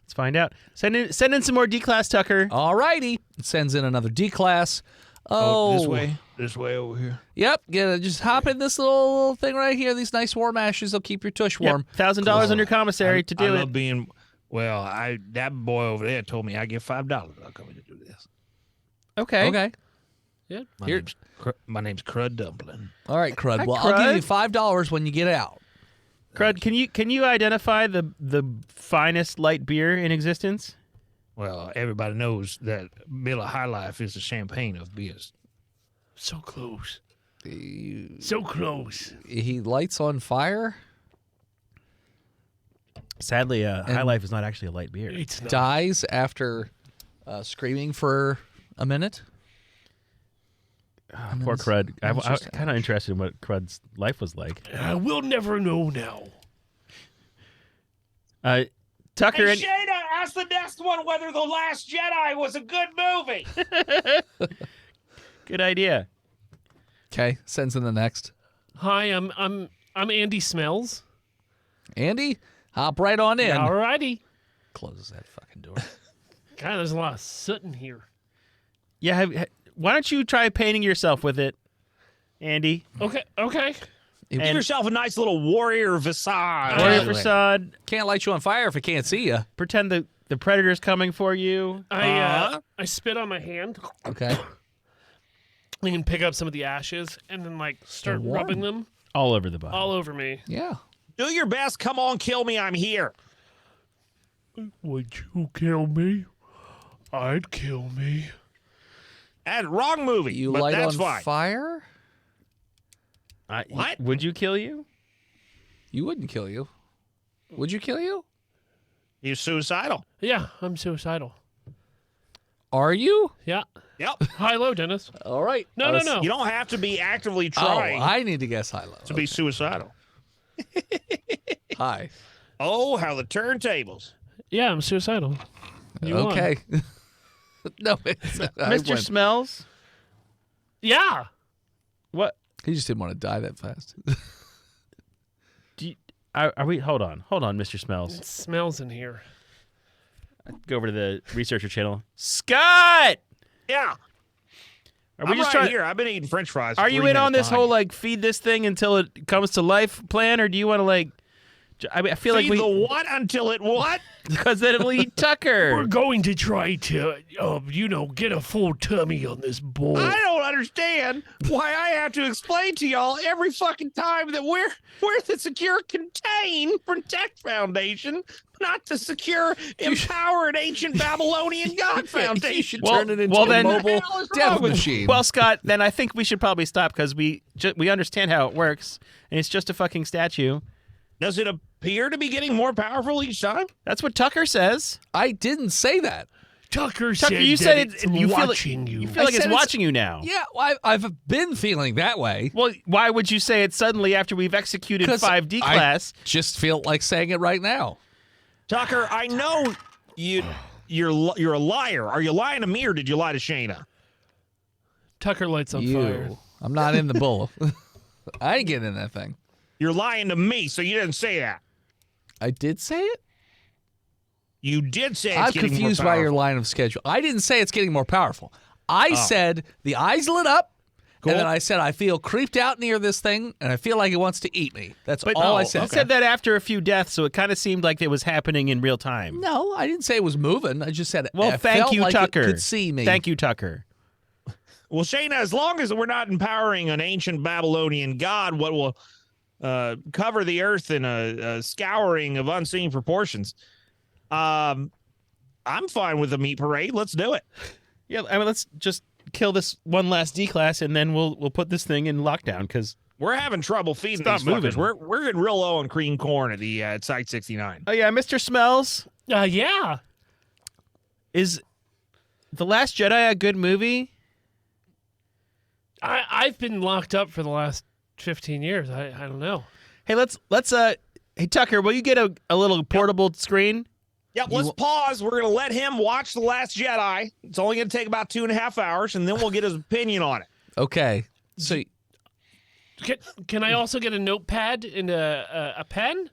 Let's find out. Send in some more D-class, Tucker. All righty. It sends in another D-class. This way over here. Yep. Just hop in this little thing right here. These nice warm ashes will keep your tush warm. $1,000 on your commissary to do I it. love being. Well, that boy over there told me I get $5. I'll come in to do this. Okay. Okay. My name's Crud Dumpling. All right, Crud. Hi, Well, I'll give you Crud. $5 when you get out. Crud, can you identify the finest light beer in existence? Well, everybody knows that Miller High Life is the champagne of beers. So close. So close. He lights on fire, Sadly, High Life is not actually a light beer. It's not. dies after screaming for a minute. Poor Crud. I was just kind of interested in what Crud's life was like. We'll never know now. Tucker, Hey, Shayna, ask the next one whether The Last Jedi was a good movie. good idea. Okay, sends in the next. Hi, I'm Andy Smells. Andy, hop right on in. Alrighty. Closes that fucking door. God, there's a lot of soot in here. Yeah, why don't you try painting yourself with it, Andy? Okay. Give yourself a nice little warrior visage. Warrior Anyway. facade. Can't light you on fire if it can't see you. Pretend the predator's coming for you. I spit on my hand Okay. and pick up some of the ashes and then start warm. rubbing them All over the body. all over me. Yeah. Do your best. Come on, kill me. I'm here. Would you kill me? I'd kill me. Wrong movie. You but light that's on fine. fire? What? Would you kill you? You wouldn't kill you. Would you kill you? You're suicidal. Yeah, I'm suicidal. Are you? Yeah. Yep. Hi-lo, Dennis. All right. No. You don't have to be actively Oh, trying I need to guess high-low. to be suicidal. Hi. Oh, how the turntables. Yeah, I'm suicidal. You won. Okay. No, Mr. Smells? Yeah. What? He just didn't want to die that fast. Are we? Hold on, Mr. Smells. It smells in here. Go over to the researcher channel. Scott, Yeah. are we I'm just right trying? here. I've been eating French fries. For Are 3 you in on minutes this whole behind feed this thing until it comes to life plan, or do you want to I mean, I feel Feed like the what until it what? because then it'll eat Tucker. We're going to try to, get a full tummy on this bowl. I don't understand why I have to explain to y'all every fucking time that we're the Secure, Contain, Protect Foundation, not the Secure, Empower an Ancient Babylonian God You Foundation. should Well- turn it into well, a then- mobile What the hell is death wrong with machine. Well, Scott, then I think we should probably stop because we understand how it works, and it's just a fucking statue. Does it appear to be getting more powerful each time? That's what Tucker says. I didn't say that. Tucker Tucker, said you that said it's you feel like, watching you. you feel like I it's said it's- watching you now. Yeah, well, I've been feeling that way. Well, why would you say it suddenly after we've executed 'Cause 5D I class? just feel like saying it right now. Tucker, I know you're a liar. Are you lying to me or did you lie to Shayna? Tucker lights on fire. I'm not in the bull. I ain't getting in that thing. You're lying to me, so you didn't say that. I did say it. You did say it's I'm getting confused more by your powerful. line of schedule. I didn't say it's getting more powerful. I said the eyes lit up, Cool. and then I said I feel creeped out near this thing, and I feel like it wants to eat me. That's But all I you said. said that after a few deaths, so it kind of seemed like it was happening in real time. No, I didn't say it was moving. I just said Well, I thank felt you, like Tucker. It could see me. Thank you, Tucker. Well, Shayna, as long as we're not empowering an ancient Babylonian god, what will cover the earth in a scouring of unseen proportions, I'm fine with the meat parade. Let's do it. Yeah, I mean, let's just kill this one last D class, and then we'll put this thing in lockdown because. We're having trouble feeding Stop these fuckers. moving. We're getting real low on green corn at the at Site 69. Oh yeah, Mr. Smells, Yeah. is The Last Jedi a good movie? I've been locked up for the last 15 years. I don't know. Hey, let's hey Tucker, will you get a little portable screen? Yep, let's pause. We're going to let him watch The Last Jedi. It's only going to take about 2.5 hours, and then we'll get his opinion on it. Okay, so Can I also get a notepad and a pen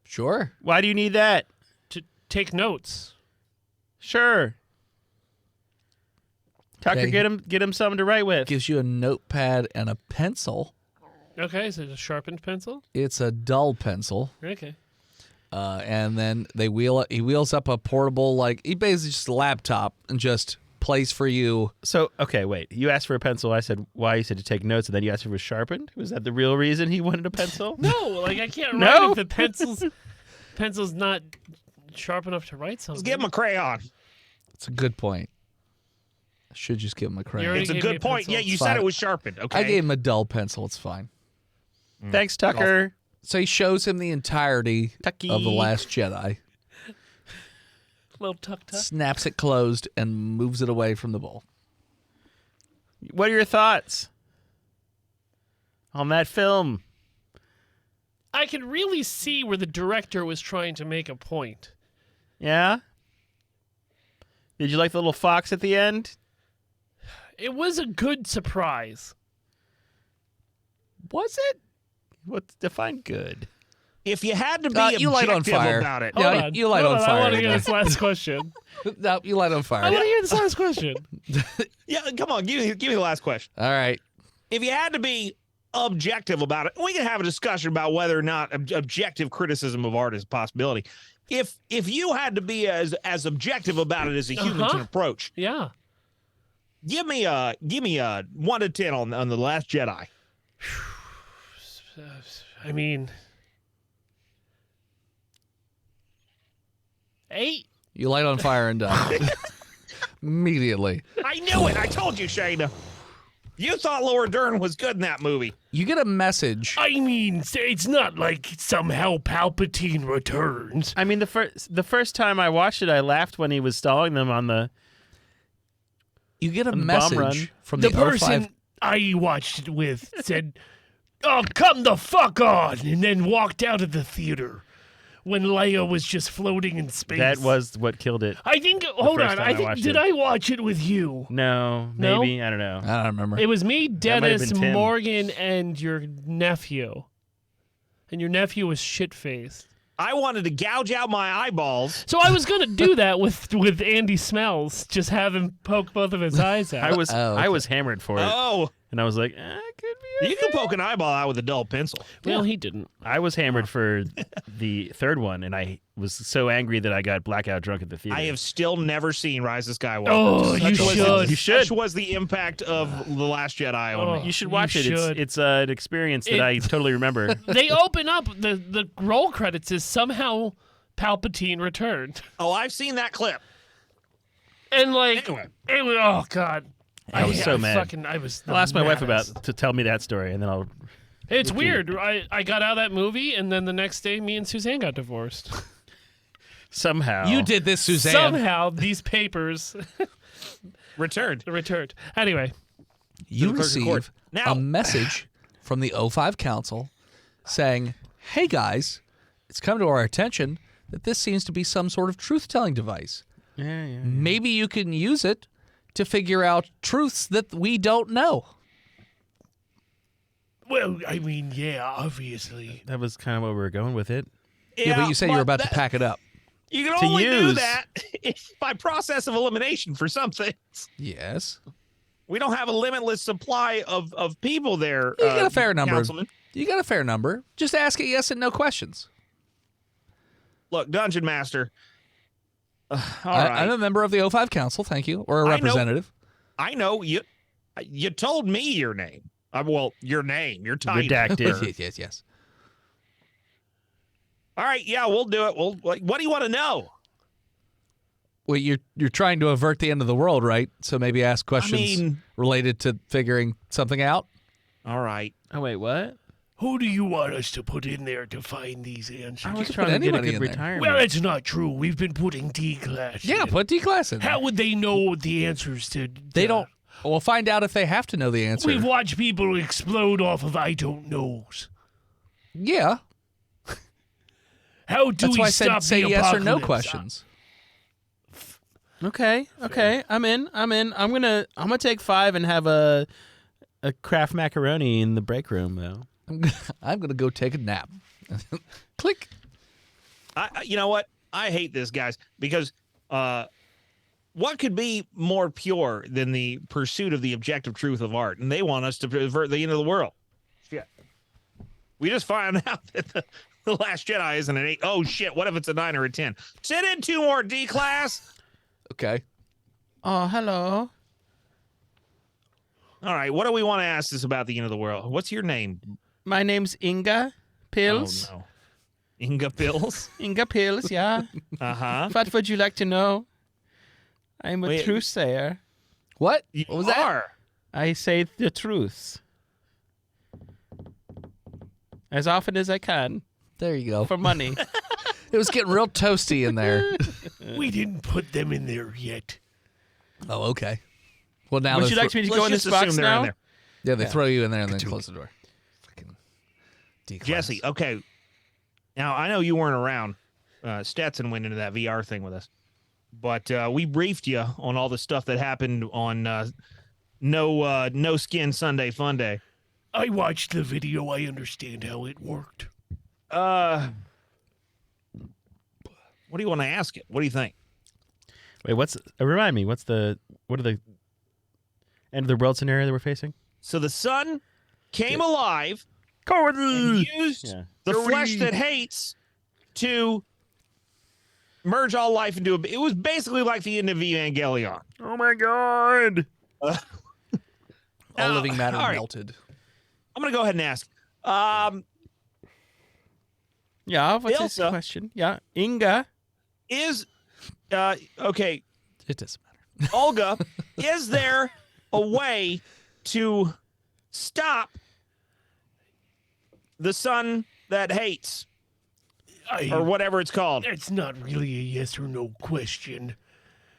sure. Why do you need that? to take notes? Sure. Tucker, Okay. get him something to write with. Gives you a notepad and a pencil. Okay, so it's a sharpened pencil. It's a dull pencil. Okay. And then he wheels up a portable, he basically just a laptop and just plays for you. So, okay, wait. You asked for a pencil. I said, why? You said to take notes, and then you asked if it was sharpened. Was that the real reason he wanted a pencil? No, I can't No? write if the pencil's not sharp enough to write something. Let's give him a crayon. It's a good point. I should just give him a You crayon. already It's a gave me good point. pencil. Yeah, you Fine. said it was sharpened. Okay. I gave him a dull pencil. It's fine. Thanks, Tucker. So he shows him the entirety Tucky. of The Last Jedi, Little tuck. snaps it closed, and moves it away from the bowl. What are your thoughts on that film? I can really see where the director was trying to make a point. Yeah? Did you like the little fox at the end? It was a good surprise. Was it? What's define good? If you had to be You light on objective fire. about it, Yeah, Hold on. you light Hold on I fire want to hear again. this last question. No, you light on I fire. want to hear this last question. yeah, come on, give me the last question. All right. If you had to be objective about it, we can have a discussion about whether or not objective criticism of art is a possibility. If you had to be as objective about it as a human can approach, Yeah. give me a 1 to 10 on The Last Jedi. I mean, 8. You light on fire and die. Immediately. I knew it. I told you, Shayna. You thought Laura Dern was good in that movie. You get a message. I mean, it's not like somehow Palpatine returns. I mean, the first time I watched it, I laughed when he was stalling them on the. You get a On the bomb run. message from The the person 05. I watched it with said, "Oh, come the fuck on," and then walked out of the theater when Leia was just floating in space. That was what killed it. I think. Hold first on. time I I think watched did it. I watch it with you? No, No? maybe I don't know. I don't remember. It was me, might have Dennis, been Tim. Morgan, and your nephew. And your nephew was shit-faced. I wanted to gouge out my eyeballs. So I was going to do that with Andy Smells, just have him poke both of his eyes out. I was Oh, okay. I was hammered for it, Oh, and I was like, could be You can poke an eyeball out with a dull pencil. Well, he didn't. I was hammered for the third one, and I was so angry that I got blackout drunk at the theater. I have still never seen Rise of Skywalker. Oh, you should. You should. Such was the impact of The Last Jedi on me. You should watch it. should. It's an experience that I totally remember. They open up the roll credits is somehow Palpatine returned, Oh, I've seen that clip. and like Anyway. it was, oh god, I was so mad. I was. I'll ask my wife maddest. to tell me that story, and then I'll. It's weird. I got out of that movie, and then the next day, me and Suzanne got divorced. Somehow. You did this, Suzanne. Somehow, these papers Returned. returned. Anyway, You the clerk of court. receive Now- a message from the O5 Council saying, hey guys, it's come to our attention that this seems to be some sort of truth-telling device. Yeah. Maybe you can use it to figure out truths that we don't know. Well, I mean, yeah, obviously. That was kind of where we were going with it. Yeah, but you said you were about to that- pack it up. You can to only do use. that by process of elimination for some things. Yes. We don't have a limitless supply of people there. You got a fair number. Councilman. You got a fair number. Just ask it yes and no questions. Look, Dungeon Master. All I'm right. a member of the O5 Council, thank you, or a I know. representative. I know you. You told me your name. Well, your name, your title. Redacted. Yes. All right, yeah, we'll do it. What do you want to know? Well, you're trying to avert the end of the world, right? So maybe ask questions mean- related to figuring something out. All right. Oh, wait, what? Who do you want us to put in there to find these answers? I was could trying put to get a anybody good in there. retirement. Well, it's not true. We've been putting D-class Yeah, in. put D-class in there. How would they know the answers to... They don't. We'll find out if they have to know the answer. We've watched people explode off of I don't knows. Yeah. How do That's we why I stop said say the yes or no apocalypse? questions. Okay. I'm in. I'm gonna take 5 and have a Kraft macaroni in the break room though. I'm going to go take a nap. Click. You know what? I hate this, guys, because what could be more pure than the pursuit of the objective truth of art? And they want us to pervert the end of the world. Shit. We just found out that the Last Jedi isn't an 8. Oh, shit. What if it's a 9 or a 10? Sit in 2 more, D-class. Okay. Oh, hello. All right. What do we want to ask this about the end of the world? What's your name? My name's Inga Pills. Oh, no. Inga Pills? Inga Pills, yeah. Uh-huh. What would you like to know? I'm a Wait. truthsayer. What? You What was that? are. I say the truth. As often as I can There you go. for money. It was getting real toasty in there. We didn't put them in there yet. Oh, okay. Well, now Would they're you like me to Let's go in this just box assume they're in now? there. Yeah, they throw you in there and then close the door. Fucking D-class. Jesse, okay. Now, I know you weren't around. Stetson went into that VR thing with us. But we briefed you on all the stuff that happened on No Skin Sunday Fun Day. I watched the video. I understand how it worked. What do you want to ask it? What do you think? Wait, remind me, what are the end of the world scenario that we're facing? So the sun came alive and Cowardly! used Yeah. the flesh that hates to merge all life into it was basically like the end of Evangelion. Oh my god! All living matter all right. melted. I'm gonna go ahead and ask. Yeah, what's his Ilsa. question? Yeah, Inga. Is okay, It doesn't matter. Olga, is there a way to stop the sun that hates or whatever it's called? That's not really a yes or no question.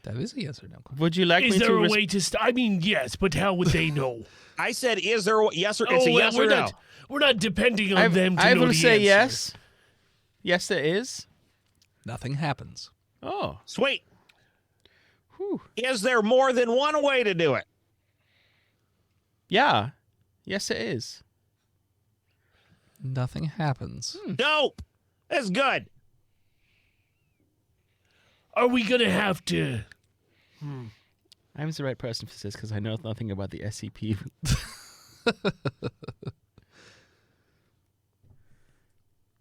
That is a yes or no question. Would you like Is me there to a way to I mean, yes, but how would they know? I said, is there a yes or it's a well, yes or no? we're not depending on them to I know will the say answer. yes. Yes, there is. Nothing happens. Oh. Sweet. Whew. Is there more than one way to do it? Yeah. Yes, it is. Nothing happens. Dope. That's good. Are we gonna have to? I'm the right person for this because I know nothing about the SCP.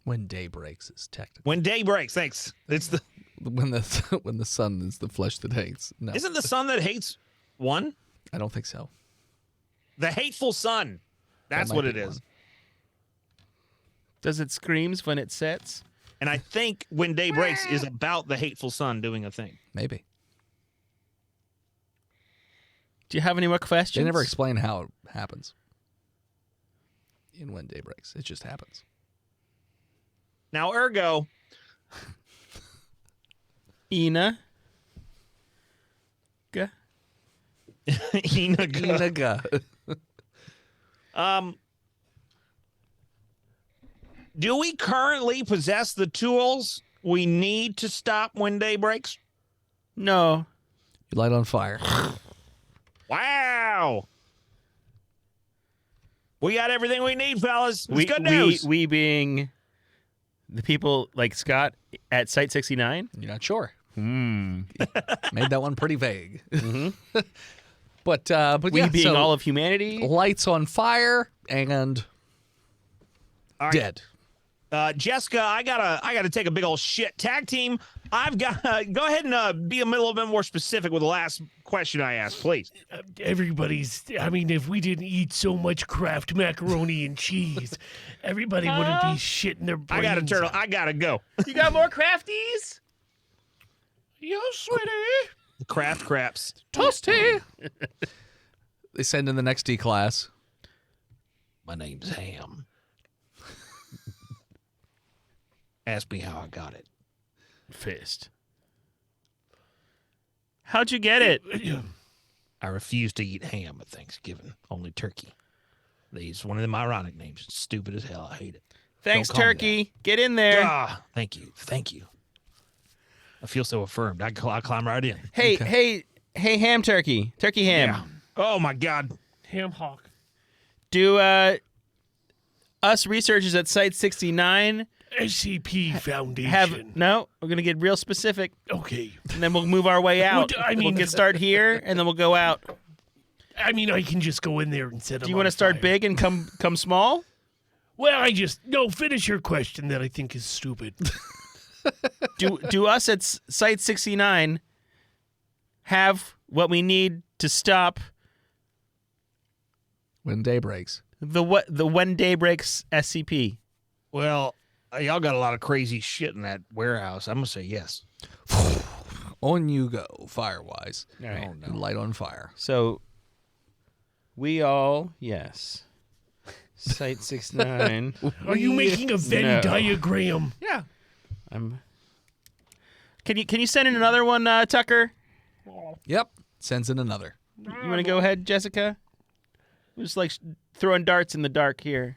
When day breaks is technically When day breaks. Thanks. It's the when the sun is the flesh that hates. No, isn't the sun that hates one? I don't think so. The hateful sun. That's might what be it is. one. Does it screams when it sets? And I think When Day Breaks is about the hateful sun doing a thing. Maybe. Do you have any more questions? They never explain how it happens. In When Day Breaks, it just happens. Now, ergo, Ina. Ga. Inaga. Do we currently possess the tools we need to stop When Day Breaks? No. You light on fire. Wow. We got everything we need, fellas. It's We, good news. we being the people like Scott at Site 69? You're not sure. Hmm. Made that one pretty vague. Mm-hmm. But We yeah, being so all of humanity? lights on fire and All right. dead. Jessica, I gotta take a big old shit. Tag team, I've got go ahead and be a little bit more specific with the last question I asked, please. Everybody's. I mean, if we didn't eat so much Kraft macaroni and cheese, everybody wouldn't be shitting their brains. I got a turtle. I gotta go. You got more crafties? Yes, sweetie. Craft craps. Toasty. They send in the next D class. My name's Ham. Ask me how I got it. Fist. How'd you get it? I refuse to eat ham at Thanksgiving. Only turkey. It's one of them ironic names. It's stupid as hell. I hate it. Thanks, Don't call me Turkey. Get in there. Ah, thank you. Thank you. I feel so affirmed. I climb right in. Hey, Okay. hey, ham turkey. Turkey ham. Yeah. Oh, my God. Ham hock. Do us researchers at Site 69 SCP Foundation. have... No, we're going to get real specific, Okay. and then we'll move our way out. I mean- we'll get start here, and then we'll go out. I mean, I can just go in there and set them Do you want to start big and come small? Well, no, finish your question that I think is stupid. Do us at Site 69 have what we need to stop When day breaks. the When Day Breaks SCP? Well, y'all got a lot of crazy shit in that warehouse. I'm going to say yes. On you go, fire-wise. All right. Oh, And light on fire. So we all, yes. Site 69. Are you making a Venn No. diagram? Yeah. Can you send in another one, Tucker? Yep. Sends in another. You want to go ahead, Jessica? We're just like throwing darts in the dark here.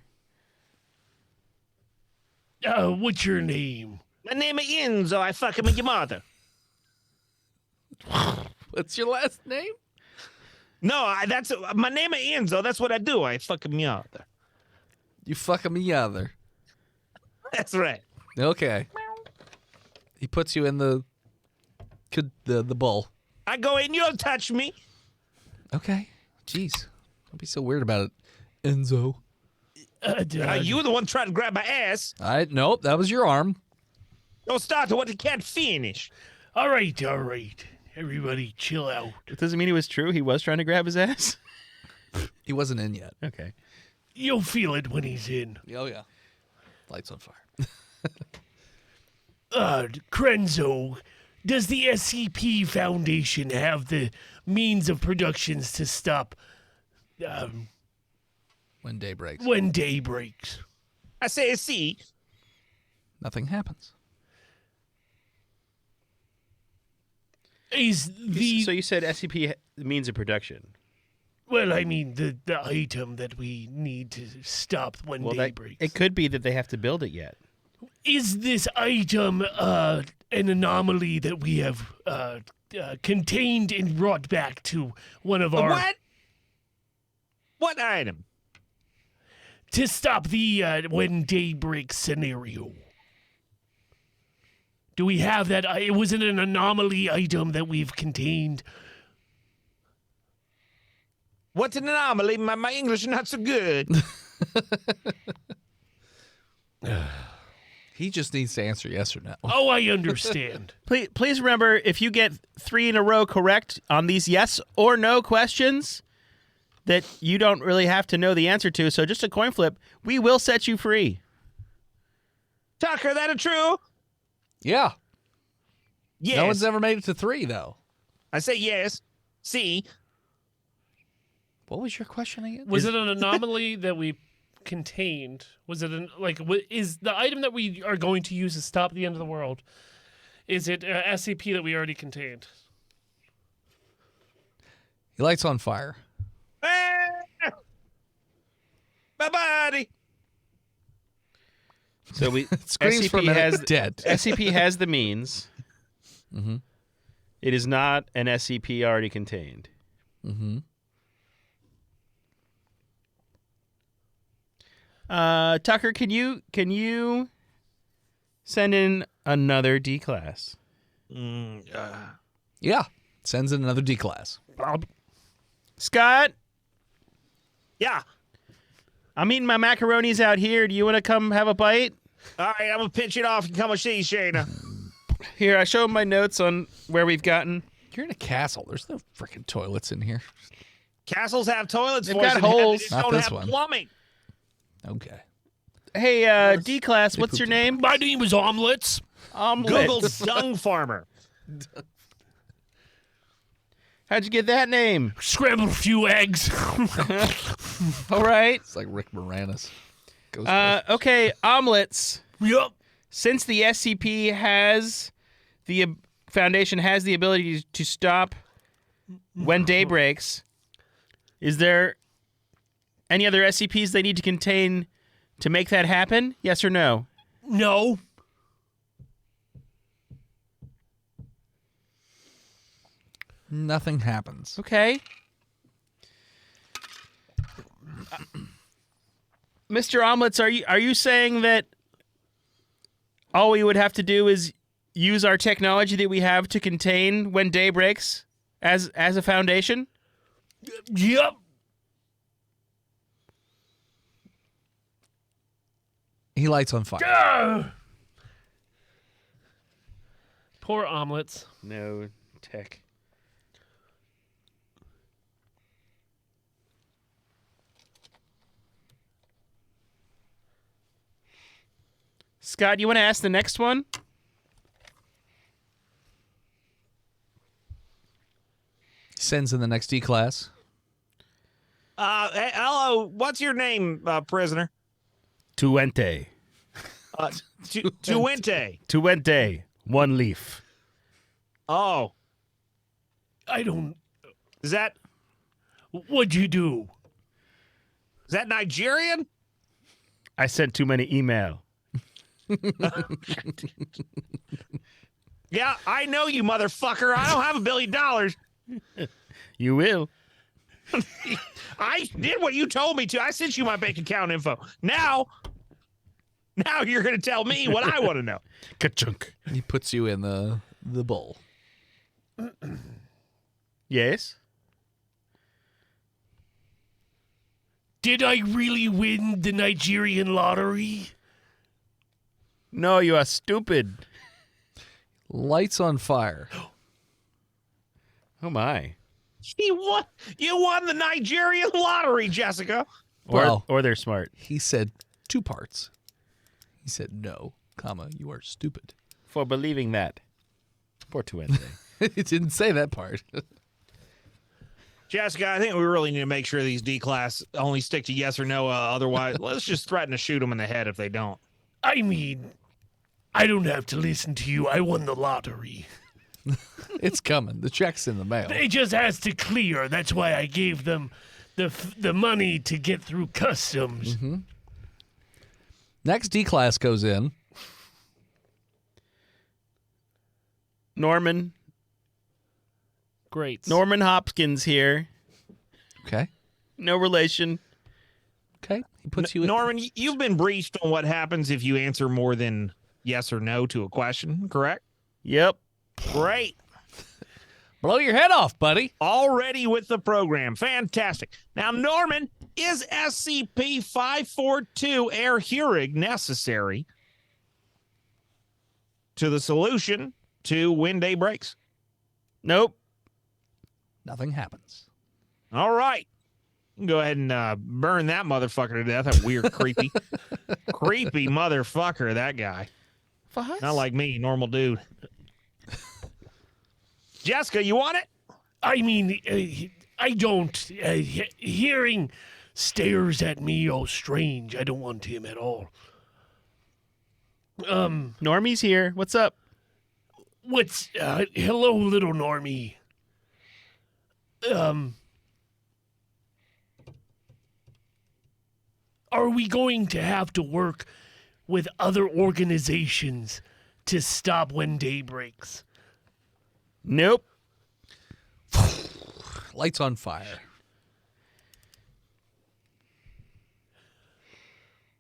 What's your name? My name is Enzo. I fucking with your mother. What's your last name? No, that's my name is Enzo. That's what I do. I fucking me mother. You fucking me other. That's right. Okay. He puts you in the bowl. I go in, you don't touch me. Okay. Jeez. Don't be so weird about it, Enzo. You were the one trying to grab my ass. Nope, that was your arm. Don't start to what you can't finish. All right. Everybody chill out. It doesn't mean it was true. He was trying to grab his ass. He wasn't in yet. Okay. You'll feel it when he's in. Oh yeah. Lights on fire. Krenzo, does the SCP Foundation have the means of productions to stop When day breaks. When Day Breaks? I say, see, Nothing happens. Is the So you said SCP means of production. well, I mean the item that we need to stop When Day Breaks. It could be that they have to build it yet. Is this item an anomaly that we have contained and brought back to one of our what? What item? to stop the When Day Breaks scenario? Do we have that? It wasn't an anomaly item that we've contained. What's an anomaly? My English is not so good. He just needs to answer yes or no. Oh, I understand. Please remember, if you get 3 in a row correct on these yes or no questions that you don't really have to know the answer to, so just a coin flip, we will set you free. Tucker, that a true? Yeah. Yes. No one's ever made it to 3, though. I say yes. See? What was your question again? Was it an anomaly that we contained? Was it is the item that we are going to use to stop the end of the world? Is it SCP that we already contained? He lights on fire. Ah! My body. So we Screams for a SCP minute, has dead. SCP has the means. Mm-hmm. It is not an SCP already contained. Mm-hmm. Tucker, can you send in another D class? Yeah. Sends in another D class. Scott, Yeah. I'm eating my macaronis out here. Do you want to come have a bite? All right, I'm going to pinch it off and come and see you, Shayna. Here, I show him my notes on where we've gotten. You're in a castle. There's no freaking toilets in here. Castles have toilets. They've for us got and holes. They just Not don't this have one. plumbing. Okay. Hey, D class, what's your name? My name is Omelets. Google's dung farmer. How'd you get that name? Scrambled a few eggs. All right. It's like Rick Moranis. Ghostbusters. Okay, omelets. Yup. Since the SCP has the Foundation has the ability to stop when day breaks, is there any other SCPs they need to contain to make that happen? Yes or no? No. Nothing happens. Okay. Mr. Omelets, are you saying that all we would have to do is use our technology that we have to contain when day breaks as a foundation? Yup. He lights on fire. Poor omelets. No tech. Scott, you want to ask the next one? Sends in the next D class. Hey, hello. What's your name, prisoner? Tuente. Tuente. Tuente. One leaf. Oh, I don't. is that What'd you do? Nigerian? I sent too many email. Yeah, I know you, motherfucker. I don't have $1 billion. You will. I did what you told me to. I sent you my bank account info. Now you're going to tell me what I want to know. Ka-chunk. He puts you in the bowl. Yes? Did I really win the Nigerian lottery? No, you are stupid. Lights on fire. Oh, my. You won the Nigerian lottery, Jessica. Or they're smart. He said 2 parts. He said no, comma, you are stupid. For believing that. Poor Tuente. He didn't say that part. Jessica, I think we really need to make sure these D-class only stick to yes or no. Otherwise, let's just threaten to shoot them in the head if they don't. I mean, I don't have to listen to you. I won the lottery. It's coming. The check's in the mail. It just has to clear. That's why I gave them the money to get through customs. Mm-hmm. Next D class goes in. Norman Great. Hopkins here. Okay. No relation. Okay. He puts you in. Norman, you've been briefed on what happens if you answer more than yes or no to a question, correct? Yep. Great. Blow your head off, buddy. Already with the program. Fantastic. Now, Norman, is SCP-542 air hearing necessary? to the solution to When Day Breaks? Nope. Nothing happens. All right. You can go ahead and burn that motherfucker to death. That weird, creepy motherfucker, that guy. What? Not like me, normal dude. Jessica, you want it? I mean, I don't. Hearing stares at me all strange. I don't want him at all. Normie's here. What's up? What's hello, little Normie. Are we going to have to work with other organizations to stop When Day Breaks? Nope. Lights on fire.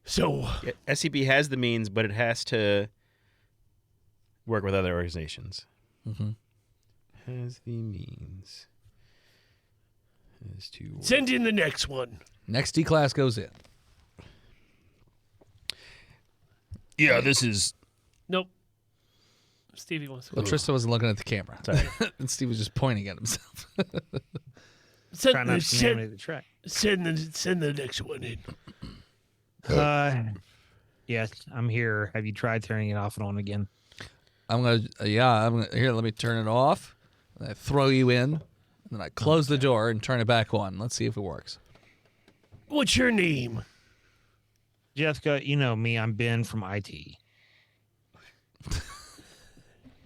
So, Yeah, SCP has the means, but it has to work with other organizations. Mm-hmm. Has the means. Has to work. send in the next one. Next D class goes in. Yeah, this is. Nope. Stevie wants to Well, go. Trista wasn't looking at the camera. Sorry. And Steve was just pointing at himself. Try not to contaminate the track. Send the next one in. Yes, I'm here. Have you tried turning it off and on again? I'm gonna here, let me turn it off. And I throw you in, and then I close the door and turn it back on. Let's see if it works. What's your name? Jessica, you know me. I'm Ben from IT.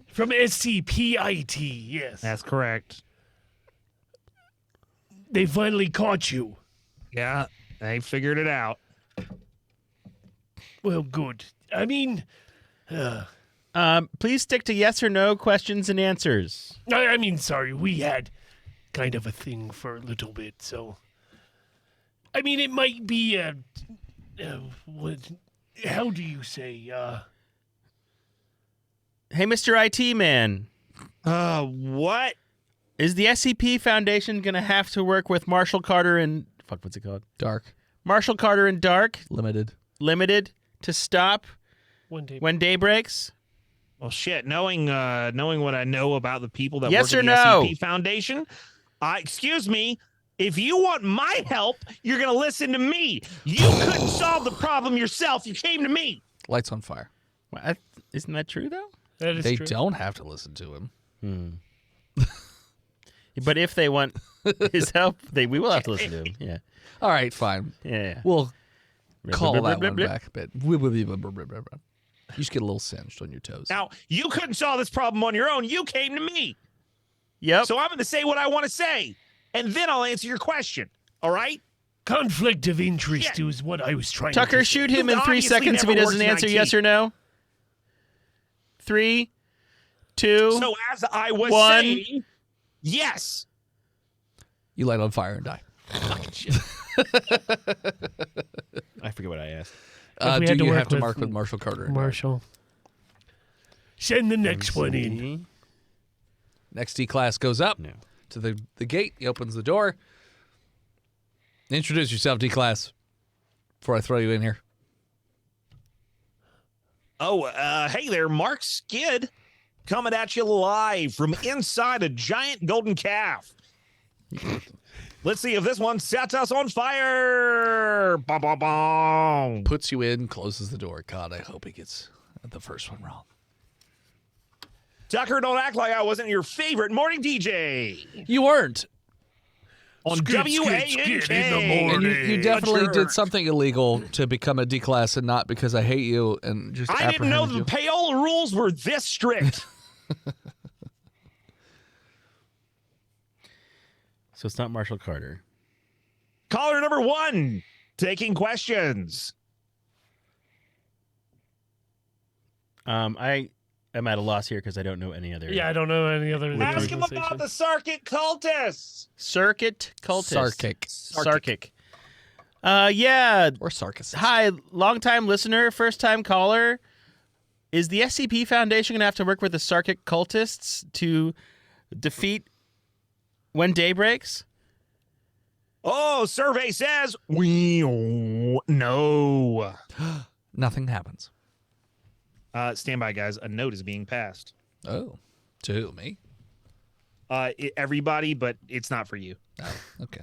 From SCP-IT, yes. That's correct. They finally caught you. Yeah, they figured it out. Well, good. I mean, Please stick to yes or no questions and answers. I mean, sorry, we had kind of a thing for a little bit, so. I mean, it might be what? How do you say? Hey, Mr. IT man, What? is the SCP Foundation gonna have to work with Marshall Carter and what's it called? Dark. Marshall Carter and Dark Limited. Limited to stop One day. When Day Breaks? Well, shit. Knowing what I know about the people that Yes work or at the no? SCP Foundation, excuse me. If you want my help, you're gonna listen to me. You couldn't solve the problem yourself. You came to me. Lights on fire. Well, isn't that true though? That is They true. don't have to listen to him. But if they want his help, we will have to listen to him. Yeah, All right, fine. yeah. We'll call Blip, that blip, one blip, back a bit. You just get a little singed on your toes. Now, you couldn't solve this problem on your own. You came to me. Yep. So I'm going to say what I want to say, and then I'll answer your question. All right? Conflict of interest Shit. is what I was trying Tucker, to shoot say. him in You 3 obviously seconds if he never doesn't worked in answer IT. yes or no. 3, 2. So as I was One. saying, yes. You light on fire and die. Fucking shit. I forget what I asked. If we Do had to you work have to with mark with Marshall Carter? and Dark? Marshall. Send the next one in. Next D class goes up No. to the gate. He opens the door. Introduce yourself, D class, before I throw you in here. Oh, hey there, Mark Skid, coming at you live from inside a giant golden calf. Let's see if this one sets us on fire. Bom, bom, bom. Puts you in, closes the door. God, I hope he gets the first one wrong. Tucker, don't act like I wasn't your favorite morning DJ You weren't. on Skid, WANK. skid in the And morning. you definitely Sure. did something illegal to become a D class and not because I hate you and just I didn't know apprehended the you. payola rules were this strict. So it's not Marshall Carter. Caller number 1, taking questions. I am at a loss here because I don't know any other. Yeah, I don't know any other. Ask him organization. about the circuit cultists. Circuit cultist. Sarkic. Yeah. Or Sarkis. Hi, long-time listener, first-time caller. Is the SCP Foundation going to have to work with the Sarkic cultists to defeat When Day Breaks? Oh, survey says no. Nothing happens. Stand by, guys. A note is being passed. Oh, to me? Everybody, but it's not for you. Oh, okay.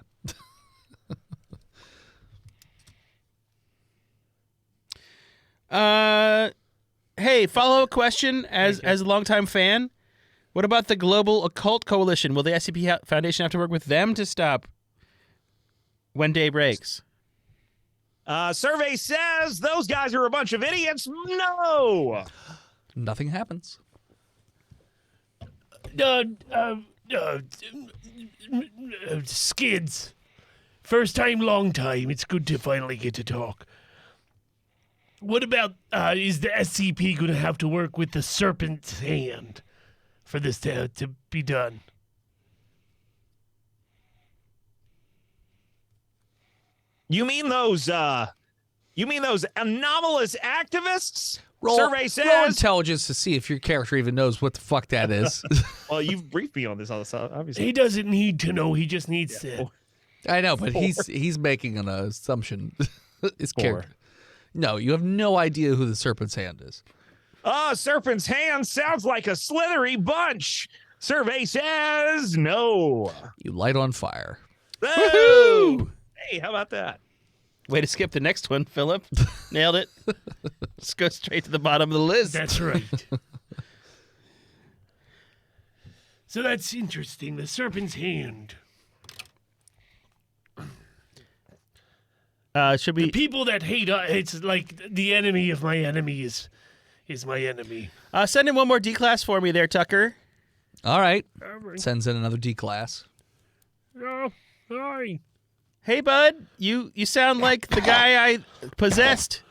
Hey, follow-up question as a longtime fan. What about the Global Occult Coalition? Will the SCP Foundation have to work with them to stop When Day Breaks? Survey says those guys are a bunch of idiots. No. Nothing happens. Skids. First time, long time. It's good to finally get to talk. What about, is the SCP going to have to work with the Serpent's Hand for this to be done? You mean those anomalous activists? Roll Survey says. roll intelligence to see if your character even knows what the fuck that is. Well, you've briefed me on this, obviously. He doesn't need to know. He just needs to. I know, but he's making an assumption. His 4. character. No, you have no idea who the Serpent's Hand is. Serpent's Hand sounds like a slithery bunch. Survey says no. You light on fire. Woohoo! Hey, how about that? Way to skip the next one, Philip. Nailed it. Let's go straight to the bottom of the list. That's right. So that's interesting. The Serpent's Hand. Should we People that hate it's like the enemy of my enemy is my enemy. send in one more D class for me there, Tucker? All right. Sends in another D class. Oh, sorry. Hey, bud, you sound like the guy I possessed.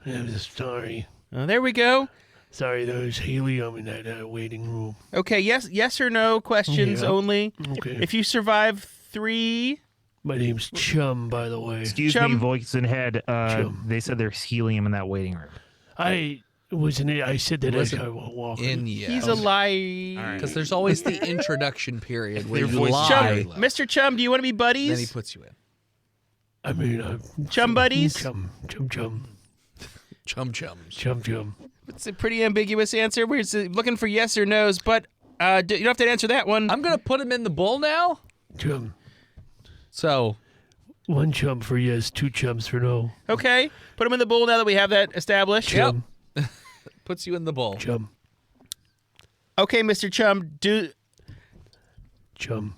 I'm sorry. There we go. Sorry, there was helium in that waiting room. Okay, yes or no questions Yeah. only. Okay. If you survive 3, My name's Chum, by the way. Excuse Chum. me, voice and head. Chum. They said there's helium in that waiting room. I wasn't it. I said that Listen, as I was walking. In yeah. he's a liar. Because there's always the introduction period where Their you voice is lie. very Chum, Mr. Chum, do you want to be buddies? Then he puts you in. I mean, Chum buddies? Chum. Chum chums. Chum. It's a pretty ambiguous answer. We're looking for yes or no's, but you don't have to answer that one. I'm going to put him in the bowl now. Chum. So, 1 chum for yes, 2 chums for no. Okay, put him in the bowl now that we have that established. Chum. puts you in the bowl. Chum. Okay, Mr. Chum, Chum.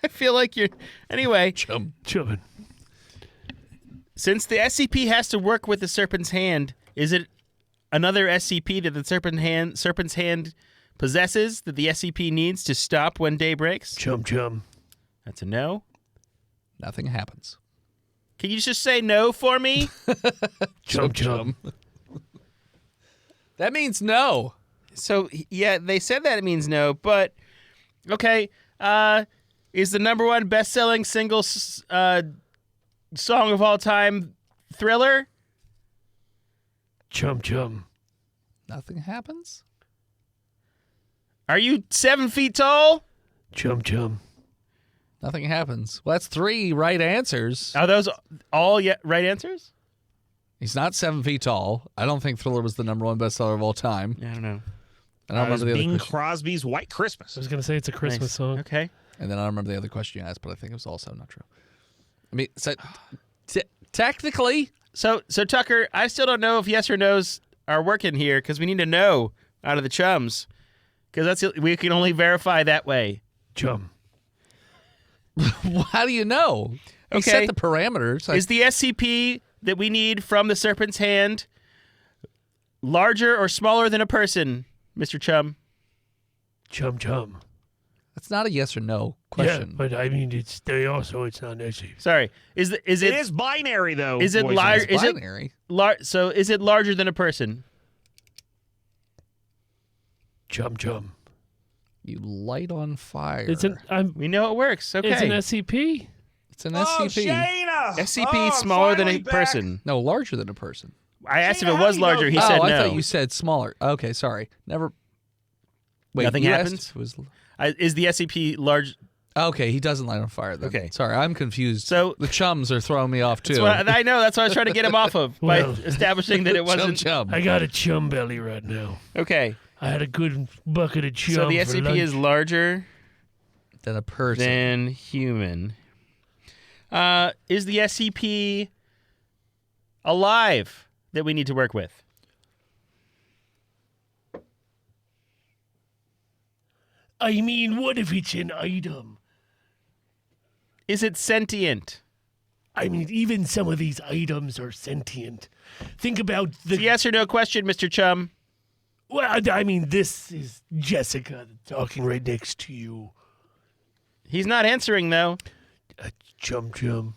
I feel like you're... Anyway, Chum. Chumming. since the SCP has to work with the Serpent's Hand, is it another SCP that the Serpent's Hand possesses that the SCP needs to stop when day breaks? Chum. That's a no. Nothing happens. Can you just say no for me? Chum. That means no. So, yeah, they said that it means no, but... Okay, is the #1 best-selling single song of all time Thriller? Chum. Nothing happens. Are you 7 feet tall? Chum. Nothing happens. Well, that's 3 right answers. Are those all right answers? He's not 7 feet tall. I don't think Thriller was the #1 bestseller of all time. I don't know. I don't remember the other Bing question. Crosby's White Christmas. I was gonna say it's a Christmas Nice. song. Okay. And then I don't remember the other question you asked, but I think it was also not true. I mean, so, technically, So Tucker, I still don't know if yes or no's are working here because we need to know out of the chums because we can only verify that way. Chum. how do you know? He Okay. set the parameters. Is the SCP that we need from the Serpent's Hand larger or smaller than a person, Mr. Chum? Chum. That's not a yes or no Yeah, question. but I mean, it's not SCP. Sorry. Is It it is binary though. is it voice and large? head. It's Is it binary. so? Is it larger than a person? Chum. You light on fire. It's an We know it works. Okay. it's an SCP. It's an Oh, SCP. Shayna! SCP Oh, smaller than a finally back. person. No, larger than a person. I asked if Shayna, it how was do you know larger. He that? said I no. thought you said smaller. Okay, sorry. Never. Wait, Nothing you asked happens? if it was... Is the SCP large? Okay, he doesn't light on fire then. Okay. Sorry, I'm confused. So- the chums are throwing me off too. I know. That's what I was trying to get him off of by Well, establishing that it wasn't. chum. I got a chum belly right now. Okay. I had a good bucket of chum. So the for SCP lunch. is larger Than a person. than human. Is the SCP alive that we need to work with? I mean, what if it's an item? Is it sentient? I mean, even some of these items are sentient. Think about the. It's a yes or no question, Mr. Chum. Well, I mean, this is Jessica talking right next to you. He's not answering though. Chum chum.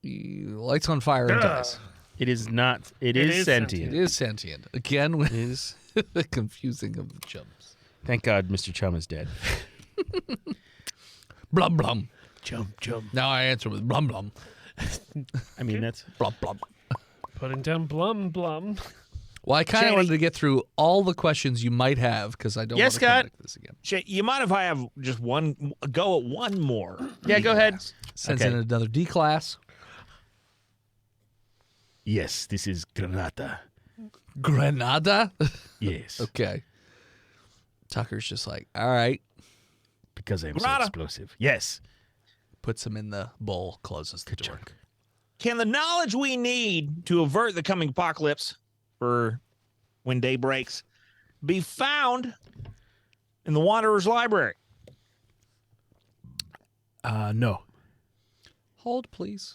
He lights on fire and dies. It is not. It It is is sentient. It is sentient. Again, with Is the confusing of the chums. thank God Mr. Chum is dead. Blum blum. Chum chum. Now I answer with blum blum. I mean that's Blum blum. Putting down blum blum. Well, I kind of Channing- wanted to get through all the questions you might have because I don't Yes, want to come Scott? back to this again. Shay, you mind if I have just one go at one more? Yeah, go ahead. Sends Okay. in another D class. Yes, this is Granada. Granada? Yes, Okay. Tucker's just like, all right. because I'm Granada. so explosive. Yes. Puts him in the bowl, closes the door. Can the knowledge we need to avert the coming apocalypse for when day breaks be found in the Wanderer's Library? No. Hold, please.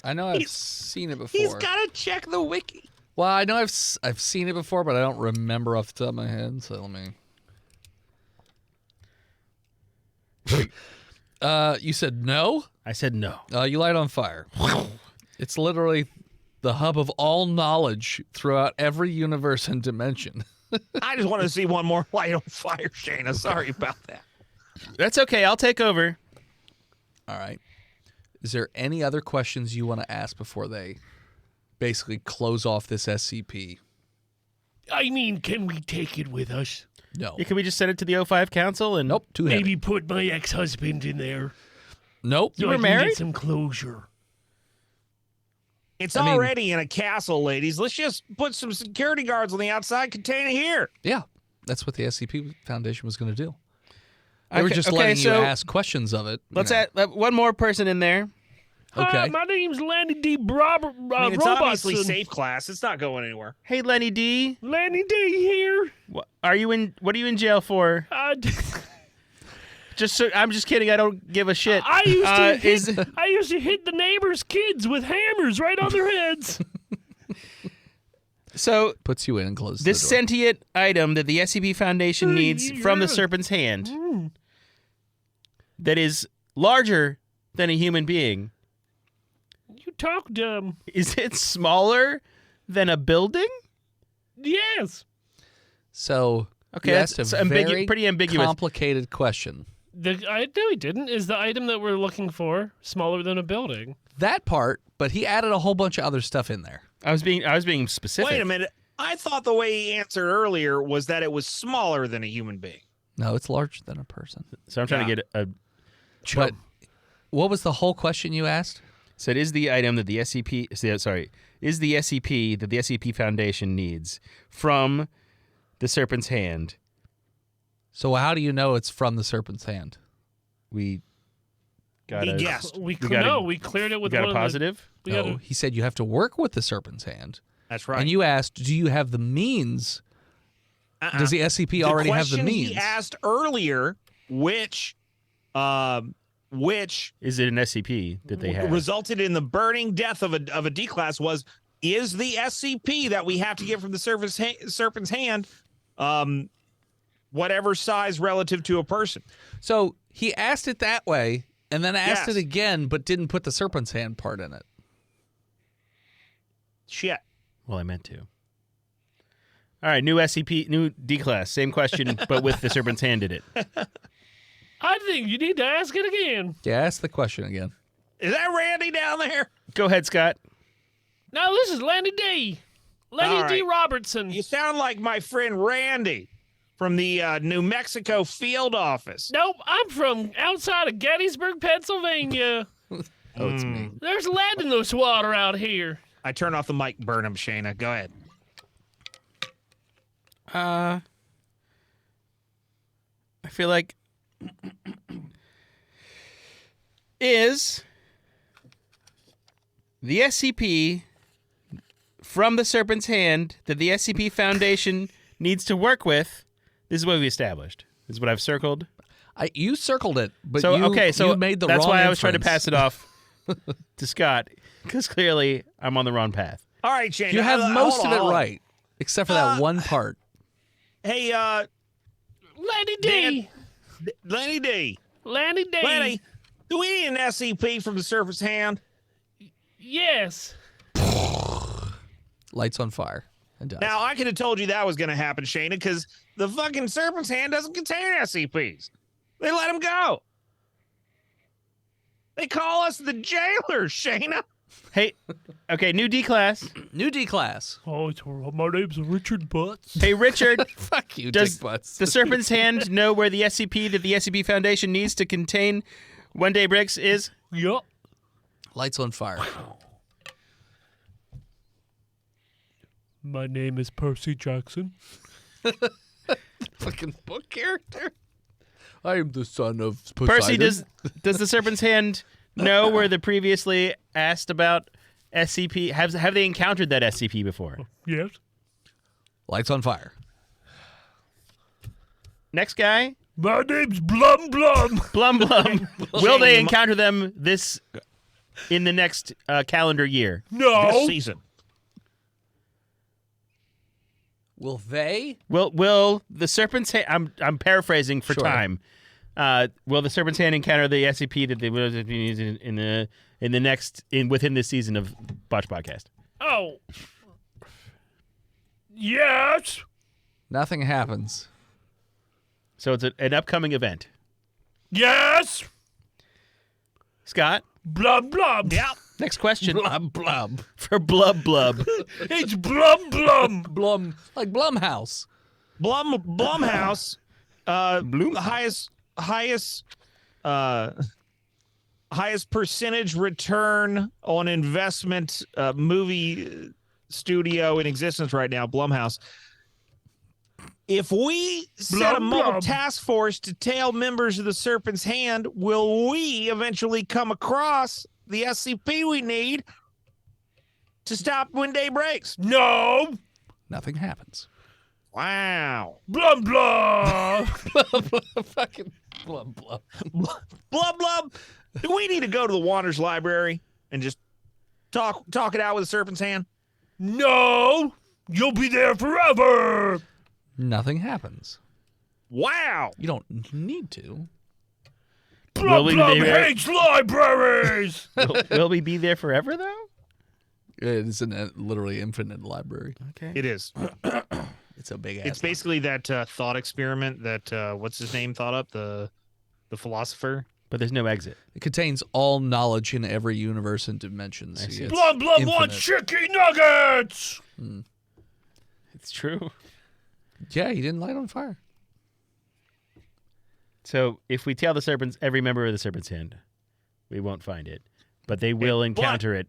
I know I've seen it before. He's got to check the wiki. Well, I know I've seen it before, but I don't remember off the top of my head. So let me. You said no. I said no. You light on fire. It's literally the hub of all knowledge throughout every universe and dimension. I just want to see one more light on fire, Shayna. Sorry about that. That's okay. I'll take over. All right. Is there any other questions you want to ask before they basically close off this SCP? I mean, can we take it with us? No. Yeah, can we just send it to the O5 Council and Nope. Too heavy. Maybe put my ex-husband in there. Nope. So were I can married? Get some closure. It's I mean- already in a castle, ladies. Let's just put some security guards on the outside, contain it here. Yeah. That's what the SCP Foundation was going to do. They were Okay, just okay, letting you so ask questions of it. you let's know. add one more person in there. Okay. Hi, my name's Lanny D. Robert I mean, it's obviously Robertson. safe class. It's not going anywhere. Hey, Lenny D. Lanny D. here. What are you in jail for? Just so, I'm just kidding. I don't give a shit. I used to is I used to hit the neighbors' kids with hammers right on their heads. so Puts you in and closes this the door. sentient item that the SCP Foundation needs from the Serpent's hand that is larger than a human being. You talk dumb. Is it smaller than a building? Yes. So Okay, you that's asked a it's very pretty ambiguous. complicated question. No, he didn't. Is the item that we're looking for smaller than a building? That part, but he added a whole bunch of other stuff in there. I was being specific. Wait a minute. I thought the way he answered earlier was that it was smaller than a human being. No, it's larger than a person. So I'm trying to get a. But what was the whole question you asked? So it is the item that the SCP. Is the SCP that the SCP Foundation needs from the Serpent's hand? So how do you know it's from the Serpent's hand? We got He a guessed. We We got a- no, we cleared it we with got one a of the- positive. we No, got a- he said you have to work with the Serpent's hand. That's right. And you asked, do you have the means? Uh-uh. Does the SCP already have the question means? He asked earlier, which Is it an SCP that they have? resulted in the burning death of a D class was is the SCP that we have to get from the serpent's hand, whatever size relative to a person. So he asked it that way and then asked Yes. it again, but didn't put the Serpent's hand part in it. Shit. Well, I meant to. All right, new SCP, new D class, same question, but with the Serpent's hand in it. I think you need to ask it again. Yeah, ask the question again. Is that Randy down there? Go ahead, Scott. No, this is Lanny D. Lanny All D. right. Robertson. You sound like my friend Randy from the New Mexico field office. Nope, I'm from outside of Gettysburg, Pennsylvania. Oh, it's me. There's lead in this water out here. I turn off the mic, burn him, Shayna. Go ahead. I feel like is the SCP from the Serpent's Hand that the SCP Foundation needs to work with. This is what we established. This is what I've circled. You circled it, but So you, okay, so you made the that's wrong why I was trying to inference. pass it off to Scott, because clearly I'm on the wrong path. All right, Shayna. You have most hold of on, it hold on. right, except for that one part. Hey, Lanny D. Lenny D. Lanny D. Lenny, do we need an SCP from the Serpent's Hand? Yes. Lights on fire. It does. Now, I could have told you that was going to happen, Shayna, because the fucking Serpent's Hand doesn't contain SCPs. They let them go. They call us the jailers, Shayna. Hey, okay, new D class. New D class. Oh, my name's Richard Butts. Hey, Richard, Fuck you, does Dick Butts. the Serpent's Hand know where the SCP that the SCP Foundation needs to contain When Day Breaks is? Yup. Lights on fire. My name is Percy Jackson. Fucking book character. I am the son of Percy, does the Serpent's Hand know where the previously asked about SCP have they encountered that SCP before? Yes. Lights on fire. Next guy, My name's Blum Blum. Blum Blum. Will they Shame. encounter them this in the next calendar year? This No. season. Will they? Will the Serpent's Hand? I'm paraphrasing for Sure. time. Will the Serpent's Hand encounter the SCP that they will be using within this season of Botched Podcast? Oh. Yes. Nothing happens. So it's an upcoming event. Yes. Scott, Blum Blum. Yep. next question Blub blub. for Blub Blub. It's Blum Blum. Blum like Blumhouse. Blumhouse, highest percentage return on investment movie studio in existence right now, Blumhouse. If we set a Blum, mobile blum. task force to tail members of the Serpent's Hand, will we eventually come across the SCP we need to stop When Day Breaks? No. Nothing happens. Wow. Blum Blum. Fucking blub blub. Blub blub. Do we need to go to the Wanderers Library and just talk it out with the Serpent's Hand? No. You'll be there forever. Nothing happens. Wow. You don't need to. Will Blum we Blum be there? hates libraries. Will we be there forever though? It is an literally infinite library. Okay. It is. It's a big ass. It's basically that thought experiment that what's his name thought up, the philosopher. But there's no exit. It contains all knowledge in every universe and dimensions. I see. It's Blum Blum infinite. wants chicken nuggets. It's true. Yeah, he didn't light on fire. So if we tail the serpents, every member of the Serpent's Hand, we won't find it, but they will encounter it.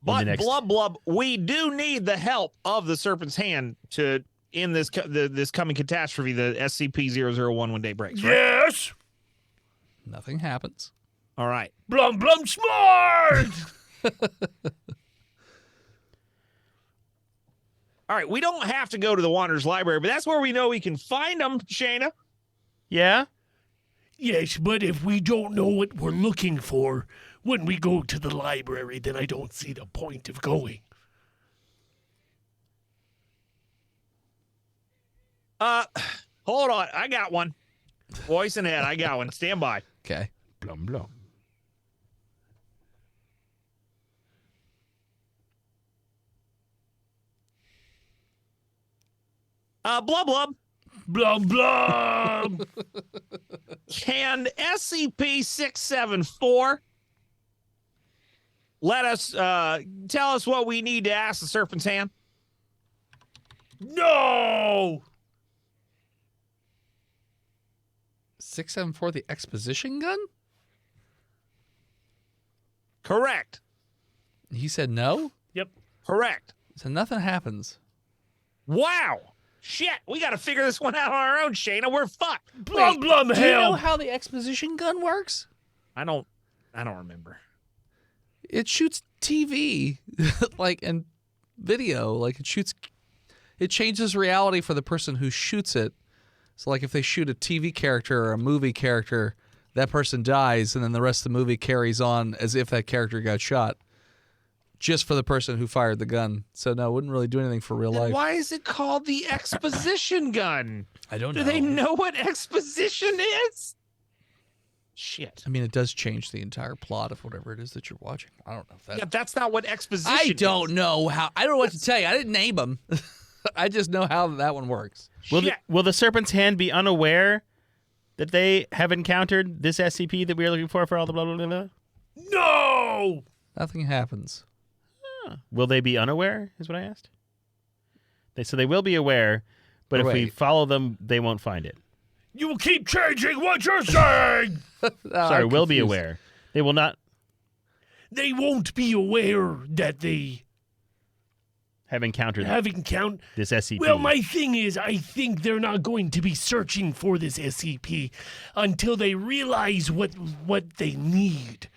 But next- blub blub, we do need the help of the Serpent's Hand to end this this coming catastrophe, the SCP-001 When Day Breaks. Right? Yes. Nothing happens. All right. Blum Blum smart. All right. We don't have to go to the Wanderers Library, but that's where we know we can find them, Shayna. Yeah? Yes, but if we don't know what we're looking for when we go to the library, then I don't see the point of going. Hold on. I got one. Voice and head. I got one. Stand by. Okay. Blum blum. Blub blub. Blum Blum. Can SCP-674 let us tell us what we need to ask the Serpent's Hand? No. 674, the exposition gun? Correct. He said no? Yep. Correct. So nothing happens. Wow. Shit. We got to figure this one out on our own, Shayna. We're fucked. Blum blum Do you know hell. how the exposition gun works? I don't remember. It shoots TV, and video. It changes reality for the person who shoots it. So, like, if they shoot a TV character or a movie character, that person dies, and then the rest of the movie carries on as if that character got shot, just for the person who fired the gun. So, no, it wouldn't really do anything for real Then life. why is it called the exposition gun? I don't know. Do they know what exposition is? Shit. I mean, it does change the entire plot of whatever it is that you're watching. I don't know if that. Yeah, that's not what exposition I don't is. know how. I don't know what to tell you. I didn't name them. I just know how that one works. Shit. Will the Serpent's Hand be unaware that they have encountered this SCP that we are looking for all the blah, blah, blah, blah? No. Nothing happens. Will they be unaware, is what I asked? So they will be aware, but if we Wait. follow them, they won't find it. You will keep changing what you're saying. Sorry, I'm will be confused. aware. They will not They won't be aware that they have encountered have encountered. this SCP. Well, my thing is, I think they're not going to be searching for this SCP until they realize what they need.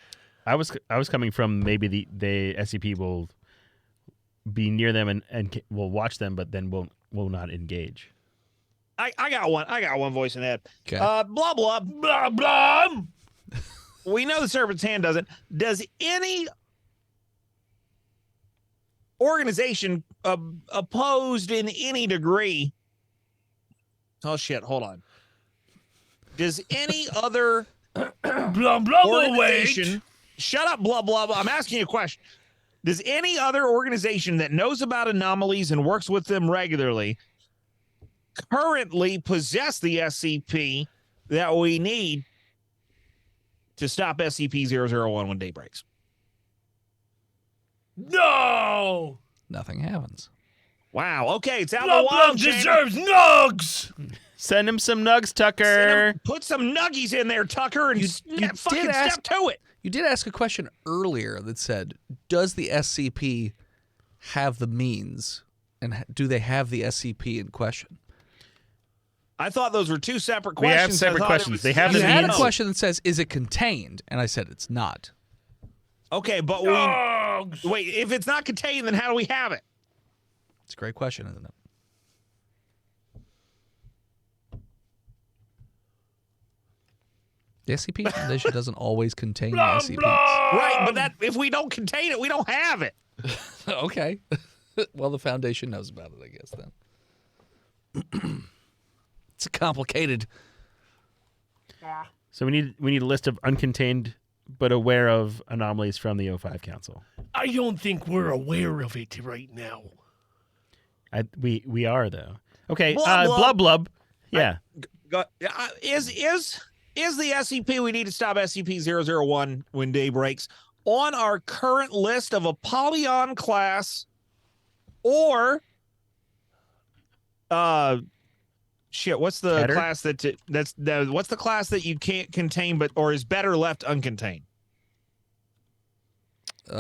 I was coming from maybe the SCP will be near them and will watch them, but then will not engage. I got one. I got one voice in that. Okay. Blah blah. Blah blah. We know the Serpent's Hand doesn't. Does any organization opposed in any degree? Oh shit! Hold on. Does any other Blah blah. organization? Wait. Shut up, blah blah blah. I'm asking you a question. Does any other organization that knows about anomalies and works with them regularly currently possess the SCP that we need to stop SCP-001 When Day Breaks? No. Nothing happens. Wow. Okay, it's out in Blah the blah wild. Shannon. deserves nugs. Send him some nugs, Tucker. Put some nuggies in there, Tucker, and fucking did ask- step to it. You did ask a question earlier that said, does the SCP have the means, and do they have the SCP in question? I thought those were two separate We have questions. separate I thought it questions. was- They have You the had a means. question that says, is it contained? And I said it's not. Okay, but Nugs. wait. If it's not contained, then how do we have it? It's a great question, isn't it? The SCP Foundation doesn't always contain Blah SCPs. blah. Right, but that if we don't contain it, we don't have it. Okay. Well, the Foundation knows about it, I guess, then. It's a complicated. So we need a list of uncontained but aware of anomalies from the O5 Council. I don't think we're aware of it right now. We are though. Okay, Blub, blub. blub blub. Yeah. Is the SCP we need to stop SCP-001 When Day Breaks on our current list of Apollyon class or shit, what's the Keter? class what's the class that you can't contain or is better left uncontained? It's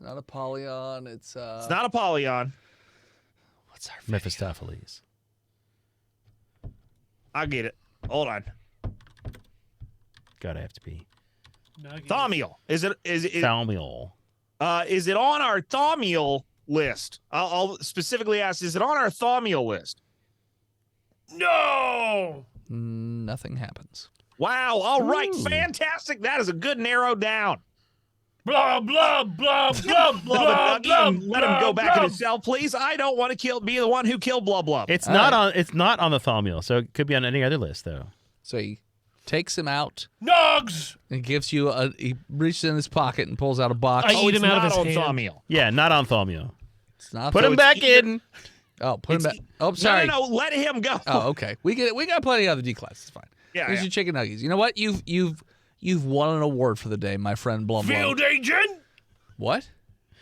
not Apollyon. It's It's not Apollyon. what's our Mephistopheles. I get it. Hold on. God, I have to pee. Thaumiel. Is it Thaumiel. is it on our Thaumiel list? I'll specifically ask, is it on our Thaumiel list? No. Nothing happens. Wow. All right. Ooh. Fantastic. That is a good narrow down. Blah blah blah blah Blub blah and Nuggy, and let him go back in blah. his cell, please. I don't want to be the one who killed Blub Blub. It's All not right. on. It's not on the Thaumiel, so it could be on any other list though. So he takes him out Nugs. and gives you he reaches in his pocket and pulls out a box. I eat him out of his on hand. Thaumiel. Yeah, not on Thaumiel. It's not Put him it's back either- in. Oh, put him back. It's- Oh, sorry. No, let him go. Oh, okay. We get it. We got plenty of other D classes. It's fine. Yeah, Here's yeah. your chicken nuggets. You know what? You've won an award for the day, my friend Blum Blum. Field agent. What?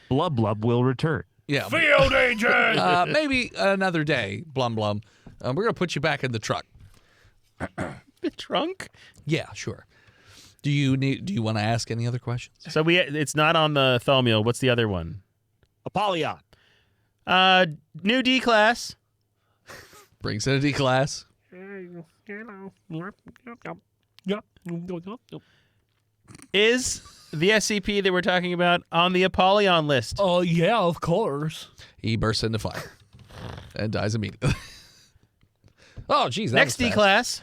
Blub Blub will return. Yeah. Field agent. Maybe another day, Blum Blum. We're going to put you back in the truck. The trunk? Yeah, sure. Do you want to ask any other questions? So it's not on the Thaumiel. What's the other one? Apollyon. New D class. Brings in a D class. Is the SCP that we're talking about on the Apollyon list? Oh, yeah, of course. He bursts into fire and dies immediately. Oh, geez. That Next was D fast. class.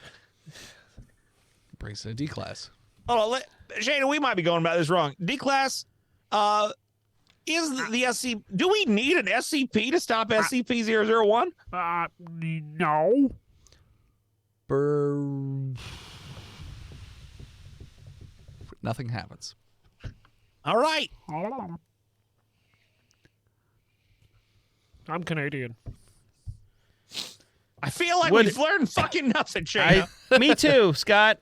Brings in a D class. Oh, Shane, we might be going about this wrong. D class, is the SCP? Do we need an SCP to stop SCP-001? No. Nothing happens. All right. I'm Canadian. I feel like Would- we've learned fucking nothing, Shane. Me too, Scott.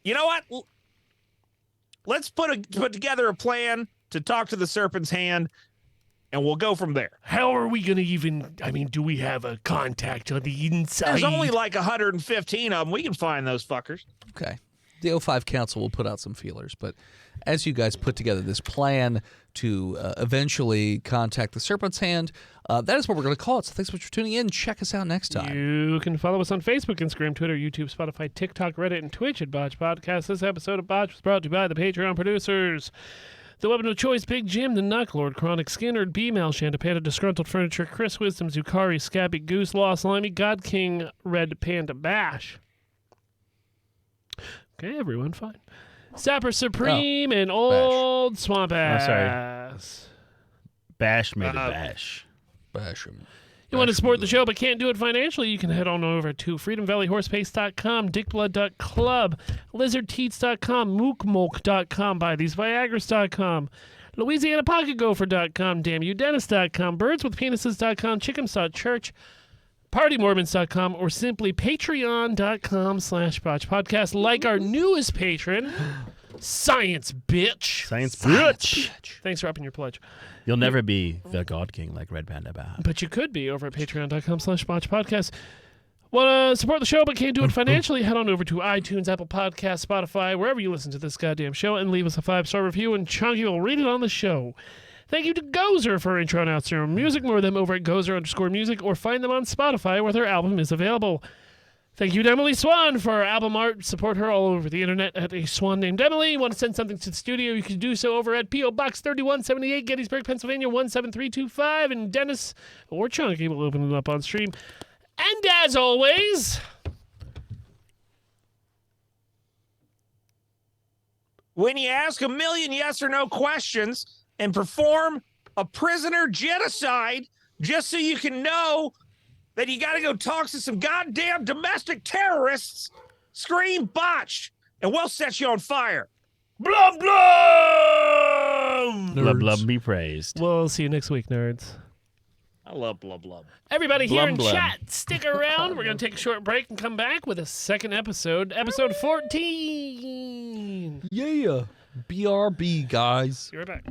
You know what? Let's put together a plan to talk to the Serpent's Hand, and we'll go from there. How are we going to even... I mean, do we have a contact on the inside? There's only like 115 of them. We can find those fuckers. Okay. The O5 Council will put out some feelers, but as you guys put together this plan to eventually contact the Serpent's Hand, that is what we're going to call it. So thanks so much for tuning in. Check us out next time. You can follow us on Facebook, Instagram, Twitter, YouTube, Spotify, TikTok, Reddit, and Twitch at Botched Podcast. This episode of Botched was brought to you by the Patreon producers. The Weapon of Choice, Big Jim, The Knuck Lord, Chronic Skinner, B-Mal, Shanta Panda, Disgruntled Furniture, Chris Wisdom, Zukari, Scabby, Goose, Lost Limey, God King, Red Panda, Bash. Okay, everyone, fine. Sapper Supreme and Old Swamp Ass. sorry. Bash made a bash. Bash 'em. You want to support the show but can't do it financially? You can head on over to freedomvalleyhorsepace.com, dickblood.club, lizardteats.com, mookmolk.com, buytheseviagras.com, louisianapocketgopher.com, damnyoudennis.com, birdswithpenises.com, chickens.church, partymormons.com, or simply patreon.com/botchpodcast. Like our newest patron, Science Bitch. Science bitch. Thanks for upping your pledge. You'll never be the God King like Red Panda Bash. But you could be over at patreon.com/botchpodcast. Want to support the show but can't do it financially? Head on over to iTunes, Apple Podcasts, Spotify, wherever you listen to this goddamn show, and leave us a 5-star review, and Chunky will read it on the show. Thank you to Gozer for intro and outro music. More of them over at Gozer_music, or find them on Spotify where their album is available. Thank you to Emily Swan for our album art. Support her all over the internet at a swan named Emily. You want to send something to the studio, you can do so over at P.O. Box 3178, Gettysburg, Pennsylvania 17325. And Dennis or Chunky will open it up on stream. And as always, When you ask a million yes or no questions and perform a prisoner genocide just so you can know that you got to go talk to some goddamn domestic terrorists, scream Botched, and we'll set you on fire. Blum, blum! Blub blub be praised. we'll see you next week, nerds. I love blub blub. Everybody here Blum, in blum. chat, stick around. We're going to take a short break and come back with a second episode, episode 14. Yeah. BRB, guys. Be right back.